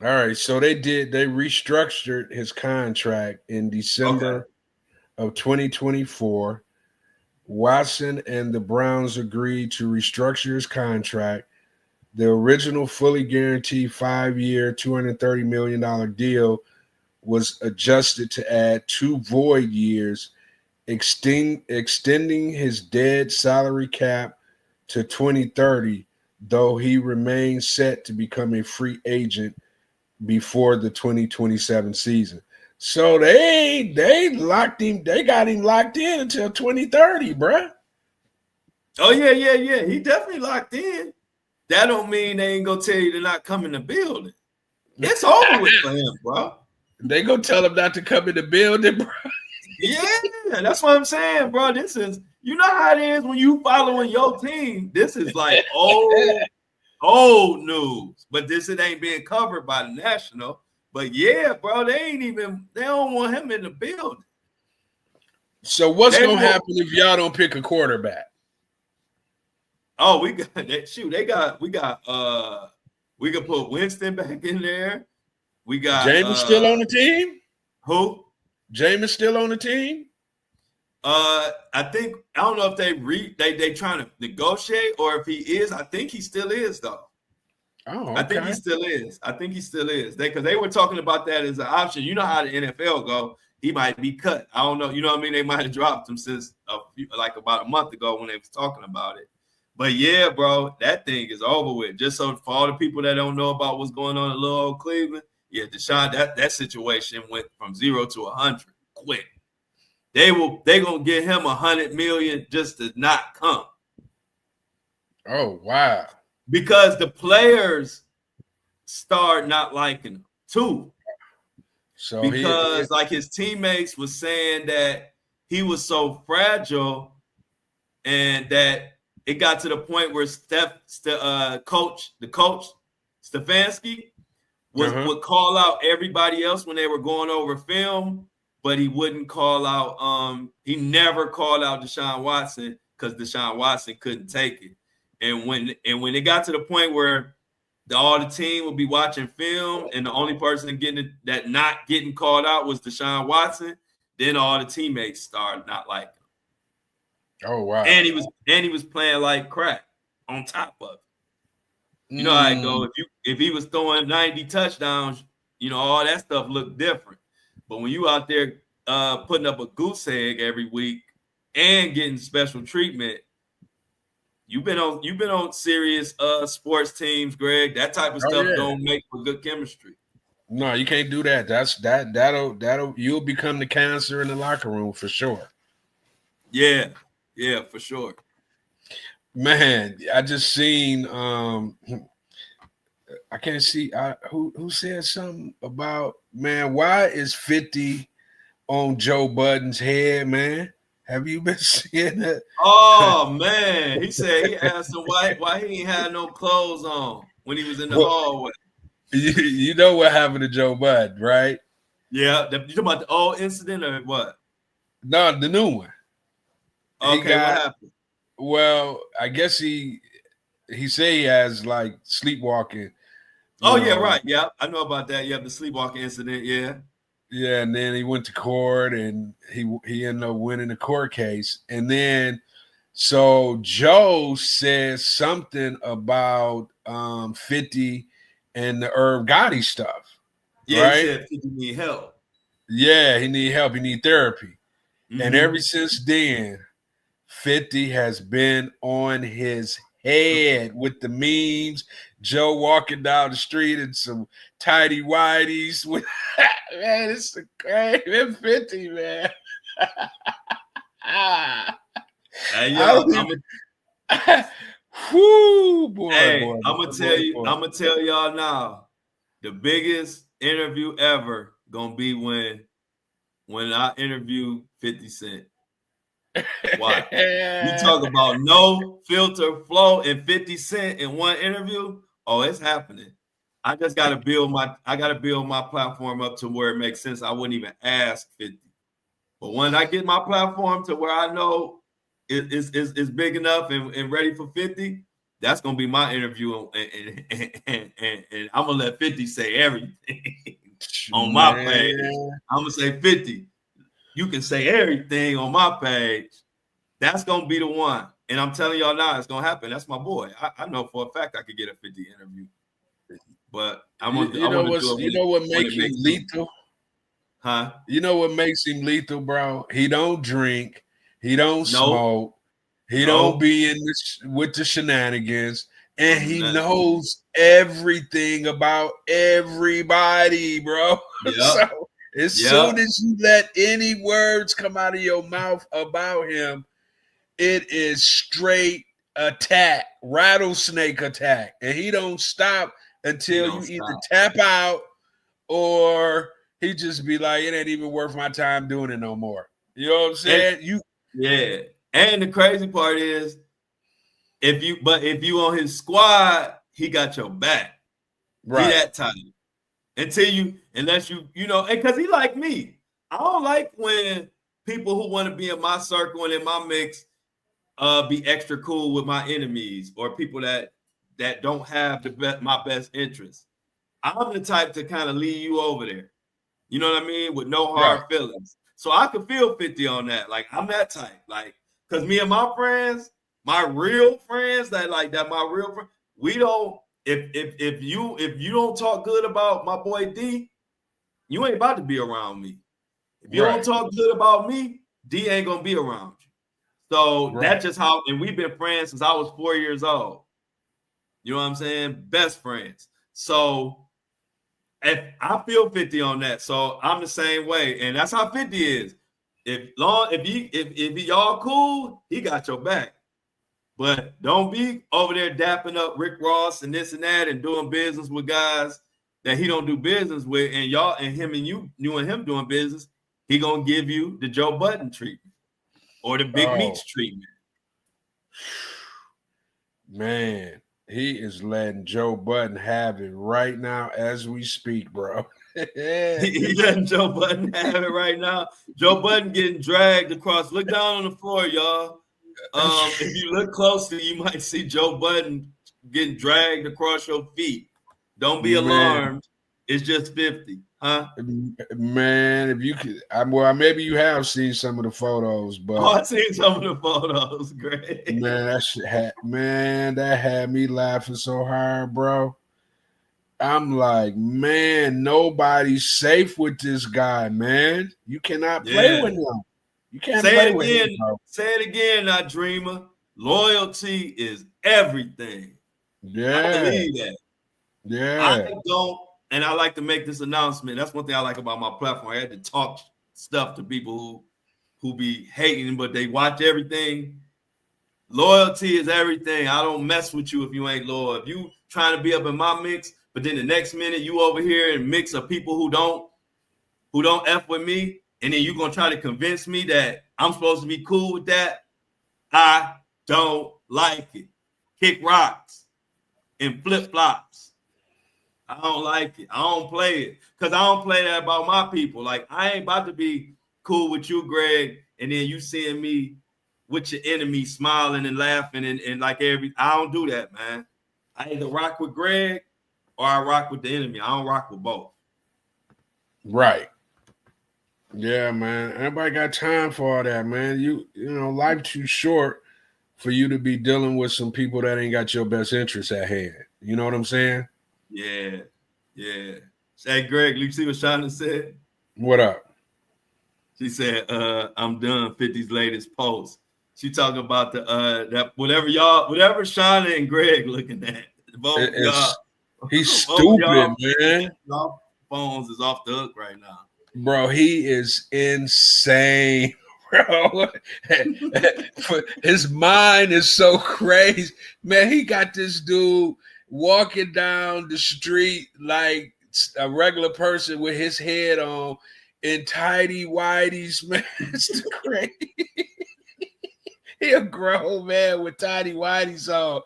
All right, so they restructured his contract in December of 2024. Watson and the Browns agreed to restructure his contract. The original fully guaranteed 5-year, $230 million deal was adjusted to add 2 void years, extending his dead salary cap to 2030, though he remains set to become a free agent before the 2027 season. So they locked him. They got him locked in until 2030, bruh. Oh yeah. He definitely locked in. That don't mean they ain't gonna tell you to not come in the building. It's over with for him, bro. They gonna tell him not to come in the building, bro. Yeah, that's what I'm saying, bro. This is You know how it is when you following your team. This is like old news, but it ain't being covered by the national. But yeah, bro, they don't want him in the building. So what's gonna happen if y'all don't pick a quarterback? Oh, we got that. Shoot, we could put Winston back in there. We got Jameis still on the team. Who? Jameis still on the team. I don't know if they trying to negotiate or if he is. I think he still is though. Oh, okay. I think he still is. Because they were talking about that as an option. You know how the NFL go. He might be cut. I don't know. You know what I mean? They might have dropped him since about a month ago when they was talking about it. But yeah, bro, that thing is over with. Just so for all the people that don't know about what's going on in little old Cleveland, yeah, Deshaun, that situation went from 0 to 100 quick. They gonna get him $100 million just to not come. Oh wow! Because the players start not liking him too. So because like his teammates was saying that he was so fragile, and that it got to the point where the coach Stefanski would call out everybody else when they were going over film, but he wouldn't call out. He never called out Deshaun Watson because Deshaun Watson couldn't take it. And when it got to the point where all the team would be watching film, and the only person not getting called out was Deshaun Watson, then all the teammates started not liking him. Oh wow! And he was playing like crap on top of it. You know how it go. If he was throwing 90 touchdowns, all that stuff looked different. But when you out there putting up a goose egg every week and getting special treatment, you've been on serious sports teams, Greg. That type of stuff don't make for good chemistry. No, you can't do that. That'll you'll become the cancer in the locker room for sure. Yeah, for sure. Man, I just seen I can't see who said something about, man, why is 50 on Joe Budden's head, man? Have you been seeing that? Oh man, he said he asked him why he ain't had no clothes on when he was in the hallway. You know what happened to Joe Budden, right? Yeah, you talking about the old incident or what? No, the new one. Okay, what happened? Well, I guess he said he has like sleepwalking. Oh yeah, right. Yeah, I know about that. Yeah, the sleepwalking incident. Yeah. Yeah, and then he went to court, and he ended up winning the court case. And then, so Joe said something about 50 and the Irv Gotti stuff. Yeah, right? He said 50 need help. Yeah, he need help. He need therapy. Mm-hmm. And ever since then, 50 has been on his head with the memes. Joe walking down the street in some tidy whities with man, it's a crazy 50, man. Hey, yo, boy, I'm gonna tell y'all now, the biggest interview ever gonna be when I interview 50 Cent. Why? You talk about no filter flow and 50 Cent in one interview. Oh, it's happening. I just gotta build my platform up to where it makes sense. I wouldn't even ask 50. But when I get my platform to where I know it's big enough and ready for 50, that's gonna be my interview, and I'm gonna let 50 say everything on my page. I'm gonna say 50. You can say everything on my page. That's gonna be the one. And I'm telling y'all now, it's gonna happen. That's my boy. I know for a fact I could get a 50 interview. But I'm gonna you know what makes him lethal? Huh? You know what makes him lethal, bro? He don't drink, he don't smoke, he don't be in this with the shenanigans, and he knows everything about everybody, bro. Yep. So as soon as you let any words come out of your mouth about him, it is straight attack, rattlesnake attack. And he don't stop until you either tap out or he just be like, it ain't even worth my time doing it no more. You know what I'm saying? And the crazy part is, if you on his squad, he got your back. Right. He that type. Unless you know, and because he like me. I don't like when people who want to be in my circle and in my mix be extra cool with my enemies or people that don't have my best interests. I'm the type to kind of lead you over there. You know what I mean? With no hard feelings. So I can feel 50 on that. Like, I'm that type. Like, because me and my friends, my real friends, we don't, if you don't talk good about my boy D, you ain't about to be around me. If you don't talk good about me, D ain't gonna be around you. So that's just how, and we've been friends since I was 4 years old. You know what I'm saying? Best friends. So if I feel 50 on that, so I'm the same way, and that's how 50 is. If y'all cool, he got your back. But don't be over there dapping up Rick Ross and this and that and doing business with guys that he don't do business with, and y'all and him and you and him doing business, he gonna give you the Joe Budden treatment or the Big Meats treatment. Man, he is letting Joe Budden have it right now as we speak, bro. He letting Joe Budden have it right now. Joe Budden getting dragged across. Look down on the floor, y'all. If you look closely, you might see Joe Budden getting dragged across your feet. Don't be alarmed. It's just 50, huh? Man, if you could, well, maybe you have seen some of the photos, but I've seen some of the photos. Great, man. That had me laughing so hard, bro. I'm like, man, nobody's safe with this guy, man. You cannot play with him. You can't play with him. Say it again, now, Dreamer. Loyalty is everything. Yeah. I believe that. Yeah. I don't, and I like to make this announcement. That's one thing I like about my platform. I had to talk stuff to people who be hating, but they watch everything. Loyalty is everything. I don't mess with you if you ain't loyal. If you trying to be up in my mix, but then the next minute you over here and mix of people who don't F with me, and then you're gonna try to convince me that I'm supposed to be cool with that. I don't like it. Kick rocks and flip-flops. I don't like it. I don't play it. Because I don't play that about my people. Like, I ain't about to be cool with you, Greg, and then you seeing me with your enemy smiling and laughing and like I don't do that, man. I either rock with Greg or I rock with the enemy. I don't rock with both. Right. Yeah, man. Everybody got time for all that, man. You know, life too short for you to be dealing with some people that ain't got your best interests at hand. You know what I'm saying? Yeah. Hey, Greg, you see what Shauna said? What up? She said, I'm done 50's latest post. She talking about that whatever Shauna and Greg looking at. Both y'all. He's stupid, man. Y'all phones is off the hook right now. Bro, he is insane, bro. His mind is so crazy. Man, he got this dude walking down the street like a regular person with his head on in tidy whities, man. It's crazy. He a grown man with tidy whities on.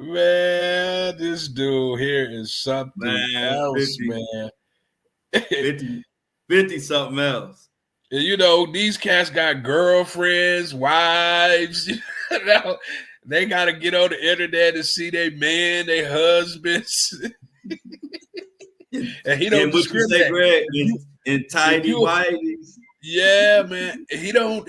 Man, this dude here is something else, 50, man. 50 something else. You know, these cats got girlfriends, wives, you know, they got to get on the internet to see their man, their husbands. And he don't discriminate. Greg, in tidy whities. Yeah, man. He don't,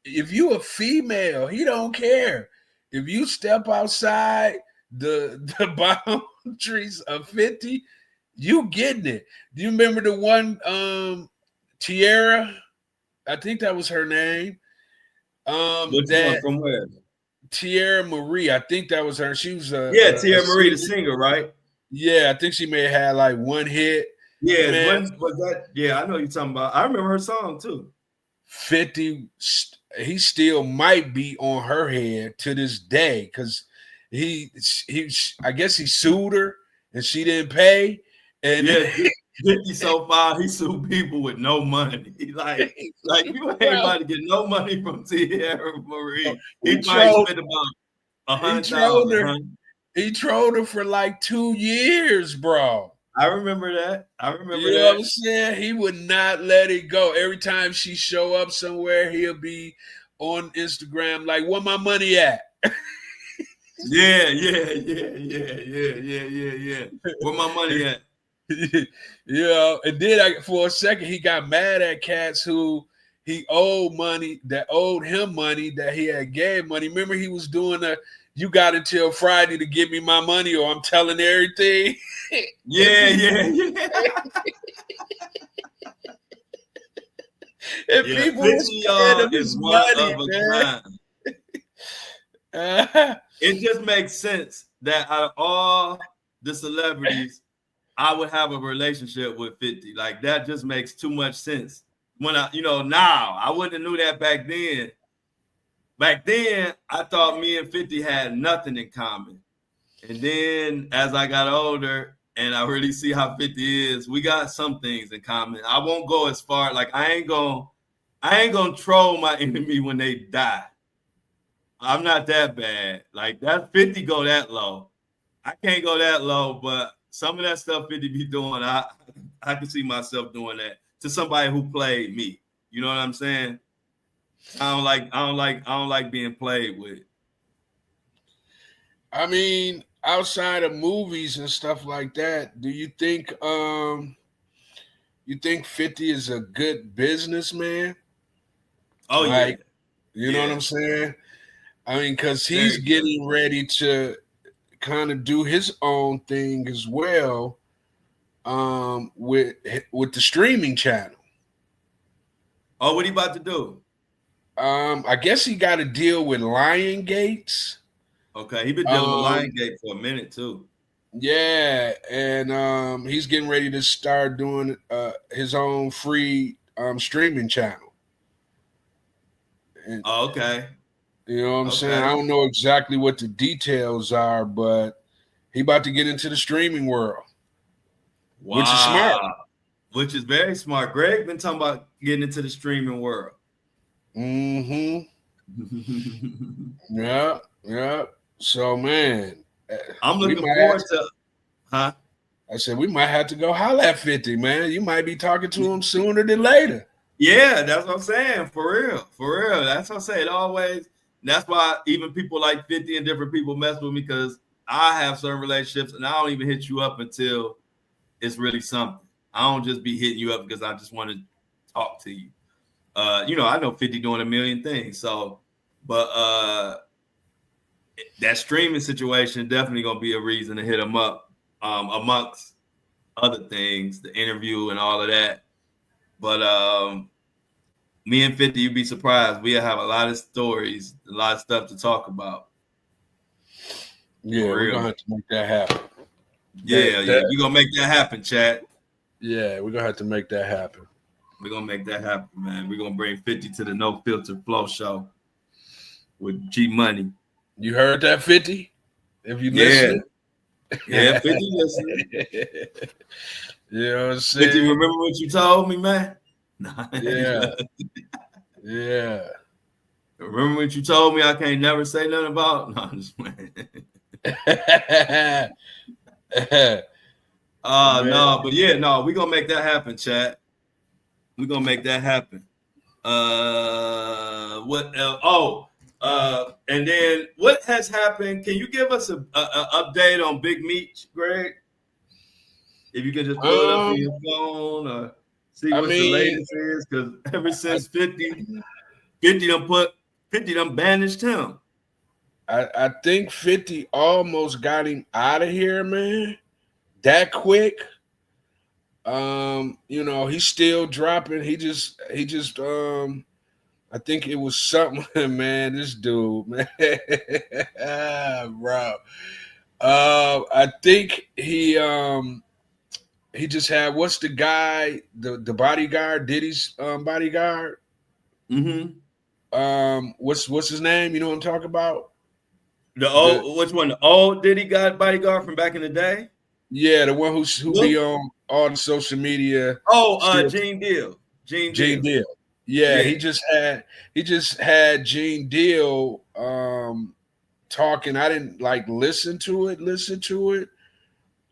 if you a female, he don't care. If you step outside the boundaries of 50, you getting it. Do you remember the one Tierra? I think that was her name. Which one, from where? Tierra Marie. I think that was her. She was Tierra Marie, the singer, right? Yeah, I think she may have had like one hit. Yeah, man. Was that? Yeah, I know you're talking about. I remember her song too. 50, he still might be on her head to this day because he I guess he sued her and she didn't pay. And 50 so far, he sued people with no money. Like you ain't about to get no money from Tierra Marie. He might spend about he trolled her. $100,000. He trolled her for like 2 years, bro. I remember that. You know what I'm saying? He would not let it go. Every time she show up somewhere, he'll be on Instagram like, "Where my money at?" Yeah. Where my money at? And then for a second he got mad at cats who he owed money, that owed him money, that he had gave money. Remember, he was doing you got until Friday to give me my money or I'm telling everything. Yeah. And people is money, man. It just makes sense that out of all the celebrities, I would have a relationship with 50. Like, that just makes too much sense. When now I wouldn't have knew that back then. Back then, I thought me and 50 had nothing in common. And then as I got older and I really see how 50 is, we got some things in common. I won't go as far. Like, I ain't gonna troll my enemy when they die. I'm not that bad. Like, that 50 go that low. I can't go that low, but some of that stuff 50 be doing, I can see myself doing that to somebody who played me. You know what I'm saying? I don't like being played with. I mean, outside of movies and stuff like that, do you think 50 is a good businessman? Oh, yeah. You know what I'm saying? I mean, because he's getting ready to kind of do his own thing as well, with the streaming channel. Oh, what he about to do? I guess he got to deal with Lion Gates. Okay, he been dealing with Lion Gate for a minute too. Yeah, and he's getting ready to start doing his own free streaming channel. And, okay. You know what I'm saying? I don't know exactly what the details are, but he about to get into the streaming world. Wow. Which is smart. Which is very smart. Greg been talking about getting into the streaming world. Mm-hmm. Yeah. So, man, I'm looking forward to, I said, we might have to go holler at 50, man. You might be talking to him sooner than later. Yeah, that's what I'm saying. For real. That's what I'm saying. That's why even people like 50 and different people mess with me, because I have certain relationships and I don't even hit you up until it's really something. I don't just be hitting you up because I just want to talk to you. I know 50 doing a million things. So, but that streaming situation definitely gonna be a reason to hit him up, amongst other things, the interview and all of that. But me and 50, you'd be surprised. We'll have a lot of stories, a lot of stuff to talk about. Yeah, we're gonna have to make that happen. Yeah, we're gonna make that happen, chat. Yeah, we're gonna have to make that happen. We're gonna make that happen, man. We're gonna bring 50 to the No Filter Flow show with G Money. You heard that, 50? If you listen. Yeah, 50 listening. You know what I'm saying? 50, remember what you told me, man? Yeah. Remember what you told me I can't never say nothing about? No, I'm just playing. No, but yeah, no, we're gonna make that happen, chat. We're gonna make that happen. What else? And then what has happened? Can you give us a update on Big Meech, Greg? If you can just pull it up on your phone or see what the latest is, because ever since 50 done banished him. I think 50 almost got him out of here, man. That quick. He's still dropping. He just I think it was something, man. This dude, man. Bro. I think he just had, what's the guy, the bodyguard, Diddy's bodyguard? Mm-hmm. What's his name? You know what I'm talking about? Which one? The old Diddy got bodyguard from back in the day? Yeah, the one who be on all the social media. Oh, Gene Deal. Gene Deal. Yeah, he just had Gene Deal talking. I didn't like listen to it.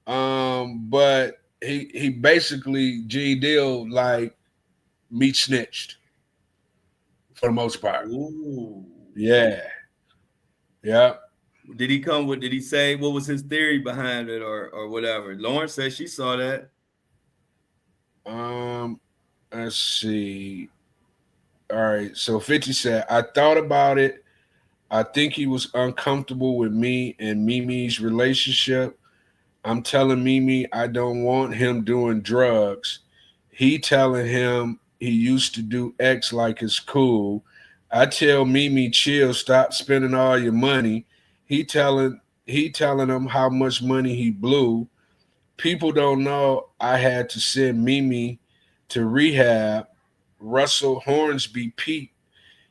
But he basically Gene Deal like me snitched for the most part. Ooh. Yeah. Yeah. Did he say what was his theory behind it or whatever? Lauren said she saw that. Let's see. All right. So 50 said, I thought about it. I think he was uncomfortable with me and Mimi's relationship. I'm telling Mimi I don't want him doing drugs. He telling him he used to do X like it's cool. I tell Mimi chill, stop spending all your money. He telling him how much money he blew. People don't know I had to send Mimi to rehab. Russell Hornsby Pete,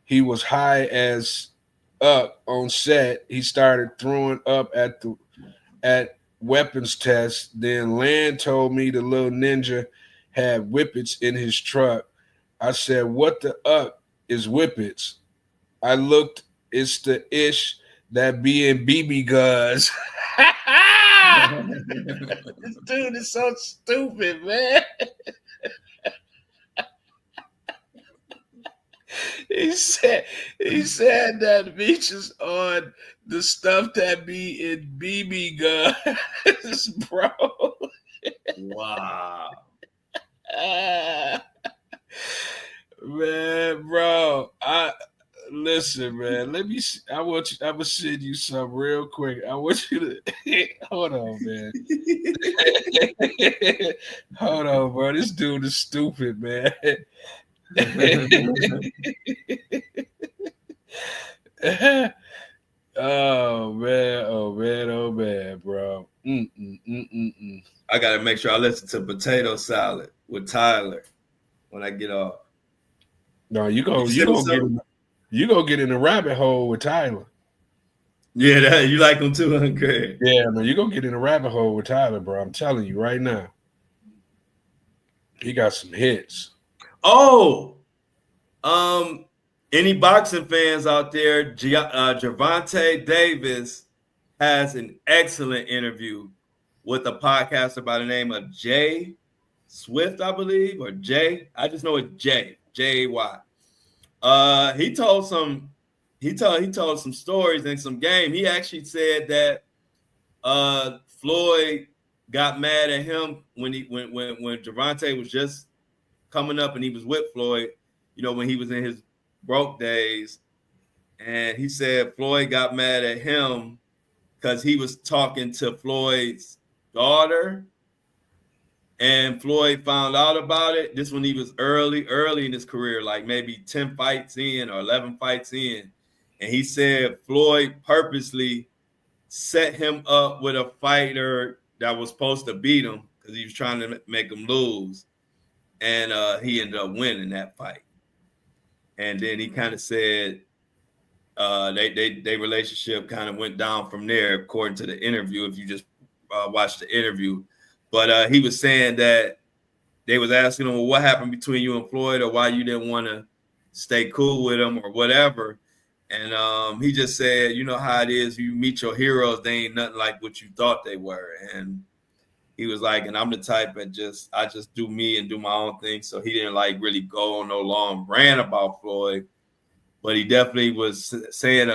he was high as up on set. He started throwing up at weapons test. Then Land told me the little ninja had whippets in his truck. I said, what the up is whippets? I looked, it's the ish that be in BB guns. This dude is so stupid, man. He said that features on the stuff that be in BB guns, bro. Wow. Man, bro. Listen, man. Let me. I'm gonna send you some real quick. I want you to hold on, man. Hold on, bro. This dude is stupid, man. Oh man, bro. I gotta make sure I listen to Potato Salad with Tyler when I get off. No, you gonna get in the rabbit hole with Tyler. Yeah, you like him too, huh, Craig? Yeah, man, you gonna get in the rabbit hole with Tyler, bro. I'm telling you right now. He got some hits. Oh, any boxing fans out there? Gervonta Davis has an excellent interview with a podcaster by the name of Jay Swift, I believe, or Jay. I just know it's Jay. He told some stories and some game. He actually said that Floyd got mad at him when Gervonta was just coming up and he was with Floyd, when he was in his broke days. And he said Floyd got mad at him because he was talking to Floyd's daughter, and Floyd found out about it. This when he was early in his career, like maybe 10 fights in or 11 fights in. And he said Floyd purposely set him up with a fighter that was supposed to beat him because he was trying to make him lose. And he ended up winning that fight. And then he kind of said their relationship kind of went down from there, according to the interview, if you just watch the interview. But he was saying that they was asking him, well, what happened between you and Floyd, or why you didn't want to stay cool with him or whatever. And he just said, you know how it is, you meet your heroes, they ain't nothing like what you thought they were. And he was like, and I'm the type that I just do me and do my own thing. So he didn't like really go on no long rant about Floyd, but he definitely was saying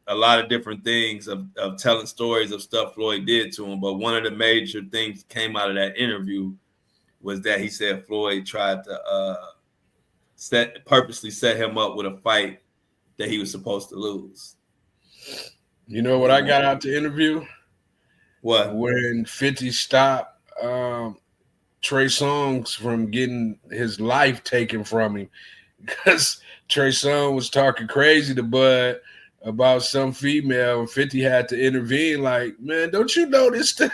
a lot of different things of telling stories of stuff Floyd did to him. But one of the major things came out of that interview was that he said Floyd tried to purposely set him up with a fight that he was supposed to lose. You know what I got out the interview? What? When 50 stopped Trey Songz from getting his life taken from him, because Trey Songz was talking crazy to Bud about some female, and 50 had to intervene. Like, man, don't you know this? Yeah.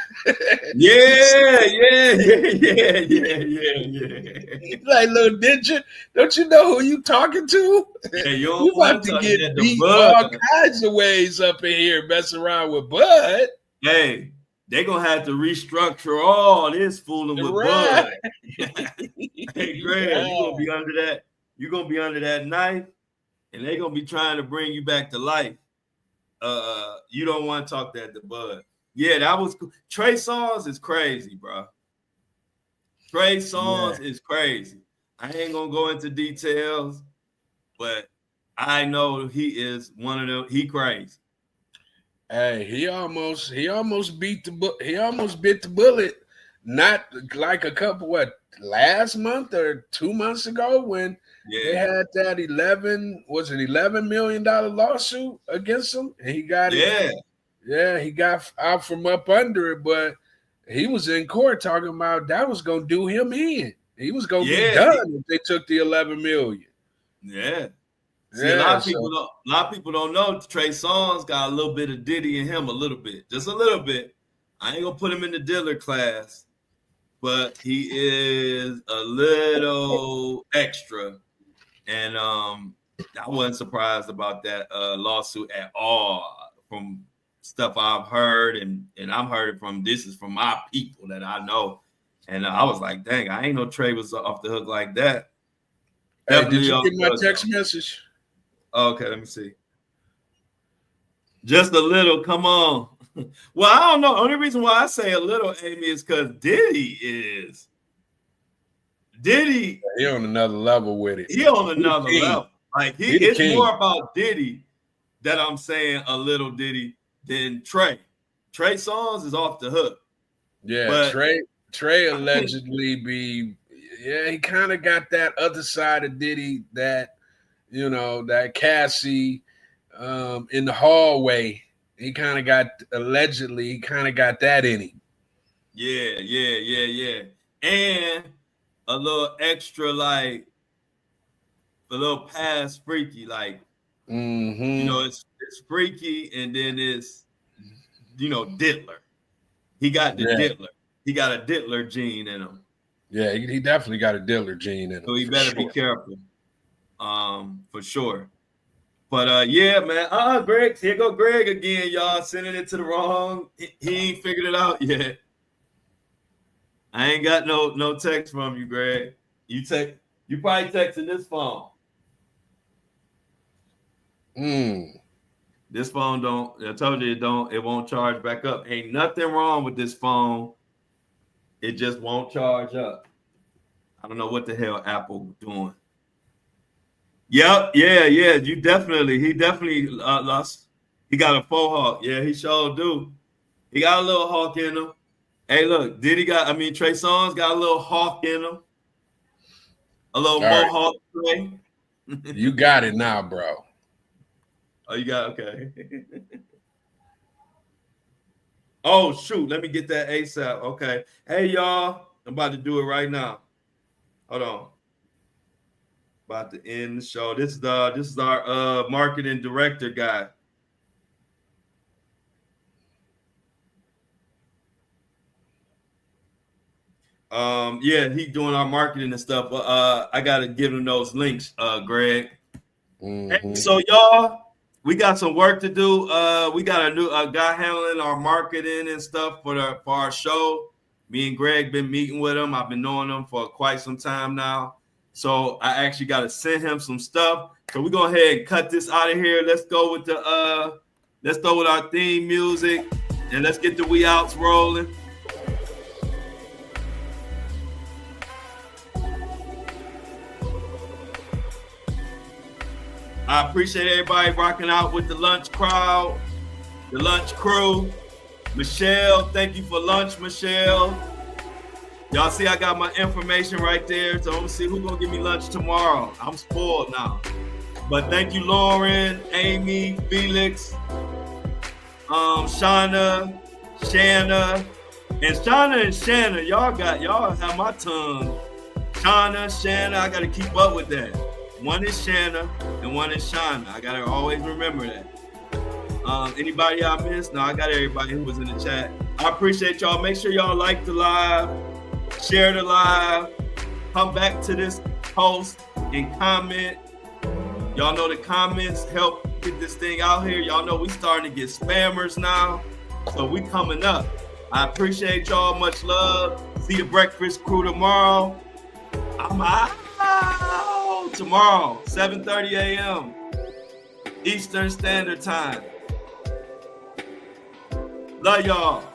Like, little ninja, don't you know who you talking to? Yeah, you about to get beat all kinds of ways up in here, messing around with Bud. Hey, They're gonna have to restructure all this fooling with Bud. Hey, Greg, you gonna be under that. You're gonna be under that knife, and they're gonna be trying to bring you back to life. You don't want to talk that to Bud. Yeah, that was cool. Trey Songz is crazy, bro. Trey Songz is crazy. I ain't gonna go into details, but I know he is one of them. He crazy. Hey, he almost bit the bullet. Not like a couple last month or 2 months ago when they had that $11 million lawsuit against him, and he got it. Yeah, he got out from up under it, but he was in court talking about that was gonna do him in. He was gonna be done if they took the $11 million. Yeah. See, a lot of people don't know Trey Songz got a little bit of Diddy in him, a little bit, just a little bit. I ain't gonna put him in the Diller class, but he is a little extra. And I wasn't surprised about that lawsuit at all from stuff I've heard, and I've heard it from my people that I know. And I was like, dang, I ain't know Trey was off the hook like that. Hey, did you get my text message? Okay, let me see. Just a little, come on. Well, I don't know. Only reason why I say a little, Amy, is because Diddy. He on another level with it. He on another level. Like it's more about Diddy that I'm saying a little Diddy than Trey. Trey Songz is off the hook. Yeah, but Trey allegedly he kind of got that other side of Diddy that, that Cassie in the hallway. He kind of got that in him. Yeah. And a little extra, like a little past freaky, like it's freaky, and then it's Diddler. He got the Diddler. He got a Diddler gene in him. Yeah, he definitely got a Diddler gene in him. So he better be careful. For sure. But yeah, man. Greg, here go Greg again, y'all. Sending it to the wrong. He ain't figured it out yet. I ain't got no text from you, Greg. You probably texting this phone. This phone don't. I told you it won't charge back up. Ain't nothing wrong with this phone. It just won't charge up. I don't know what the hell Apple doing. Yep, yeah. He definitely lost. He got a faux hawk. Yeah, he sure do. He got a little hawk in him. Hey, look, Trey Songz got a little hawk in him. A little mohawk. Right. You got it now, bro. Oh, you got okay. Oh, shoot. Let me get that ASAP. Okay. Hey, y'all. I'm about to do it right now. Hold on. About to end the show. This is our marketing director guy. He's doing our marketing and stuff. I gotta give him those links, Greg. Hey, so y'all, we got some work to do. We got a new guy handling our marketing and stuff for our show. Me and Greg been meeting with him. I've been knowing him for quite some time now. So I actually got to send him some stuff. So we're going to go ahead and cut this out of here. Let's go with our theme music, and let's get the We Outs rolling. I appreciate everybody rocking out with the lunch crowd, the lunch crew. Michelle, thank you for lunch, Michelle. Y'all see I got my information right there. So I'm gonna see who's gonna give me lunch tomorrow. I'm spoiled now. But thank you, Lauren, Amy, Felix, Shauna, Shanna. And Shauna and Shanna, y'all have my tongue. Shauna, Shanna, I gotta keep up with that. One is Shanna and one is Shauna. I gotta always remember that. Anybody I missed? No, I got everybody who was in the chat. I appreciate y'all. Make sure y'all like the live, share the live, come back to this post and comment. Y'all know the comments help get this thing out here. Y'all know we starting to get spammers now. So we coming up. I appreciate y'all. Much love. See your breakfast crew tomorrow. I'm out tomorrow, 7:30 a.m. Eastern Standard Time. Love y'all.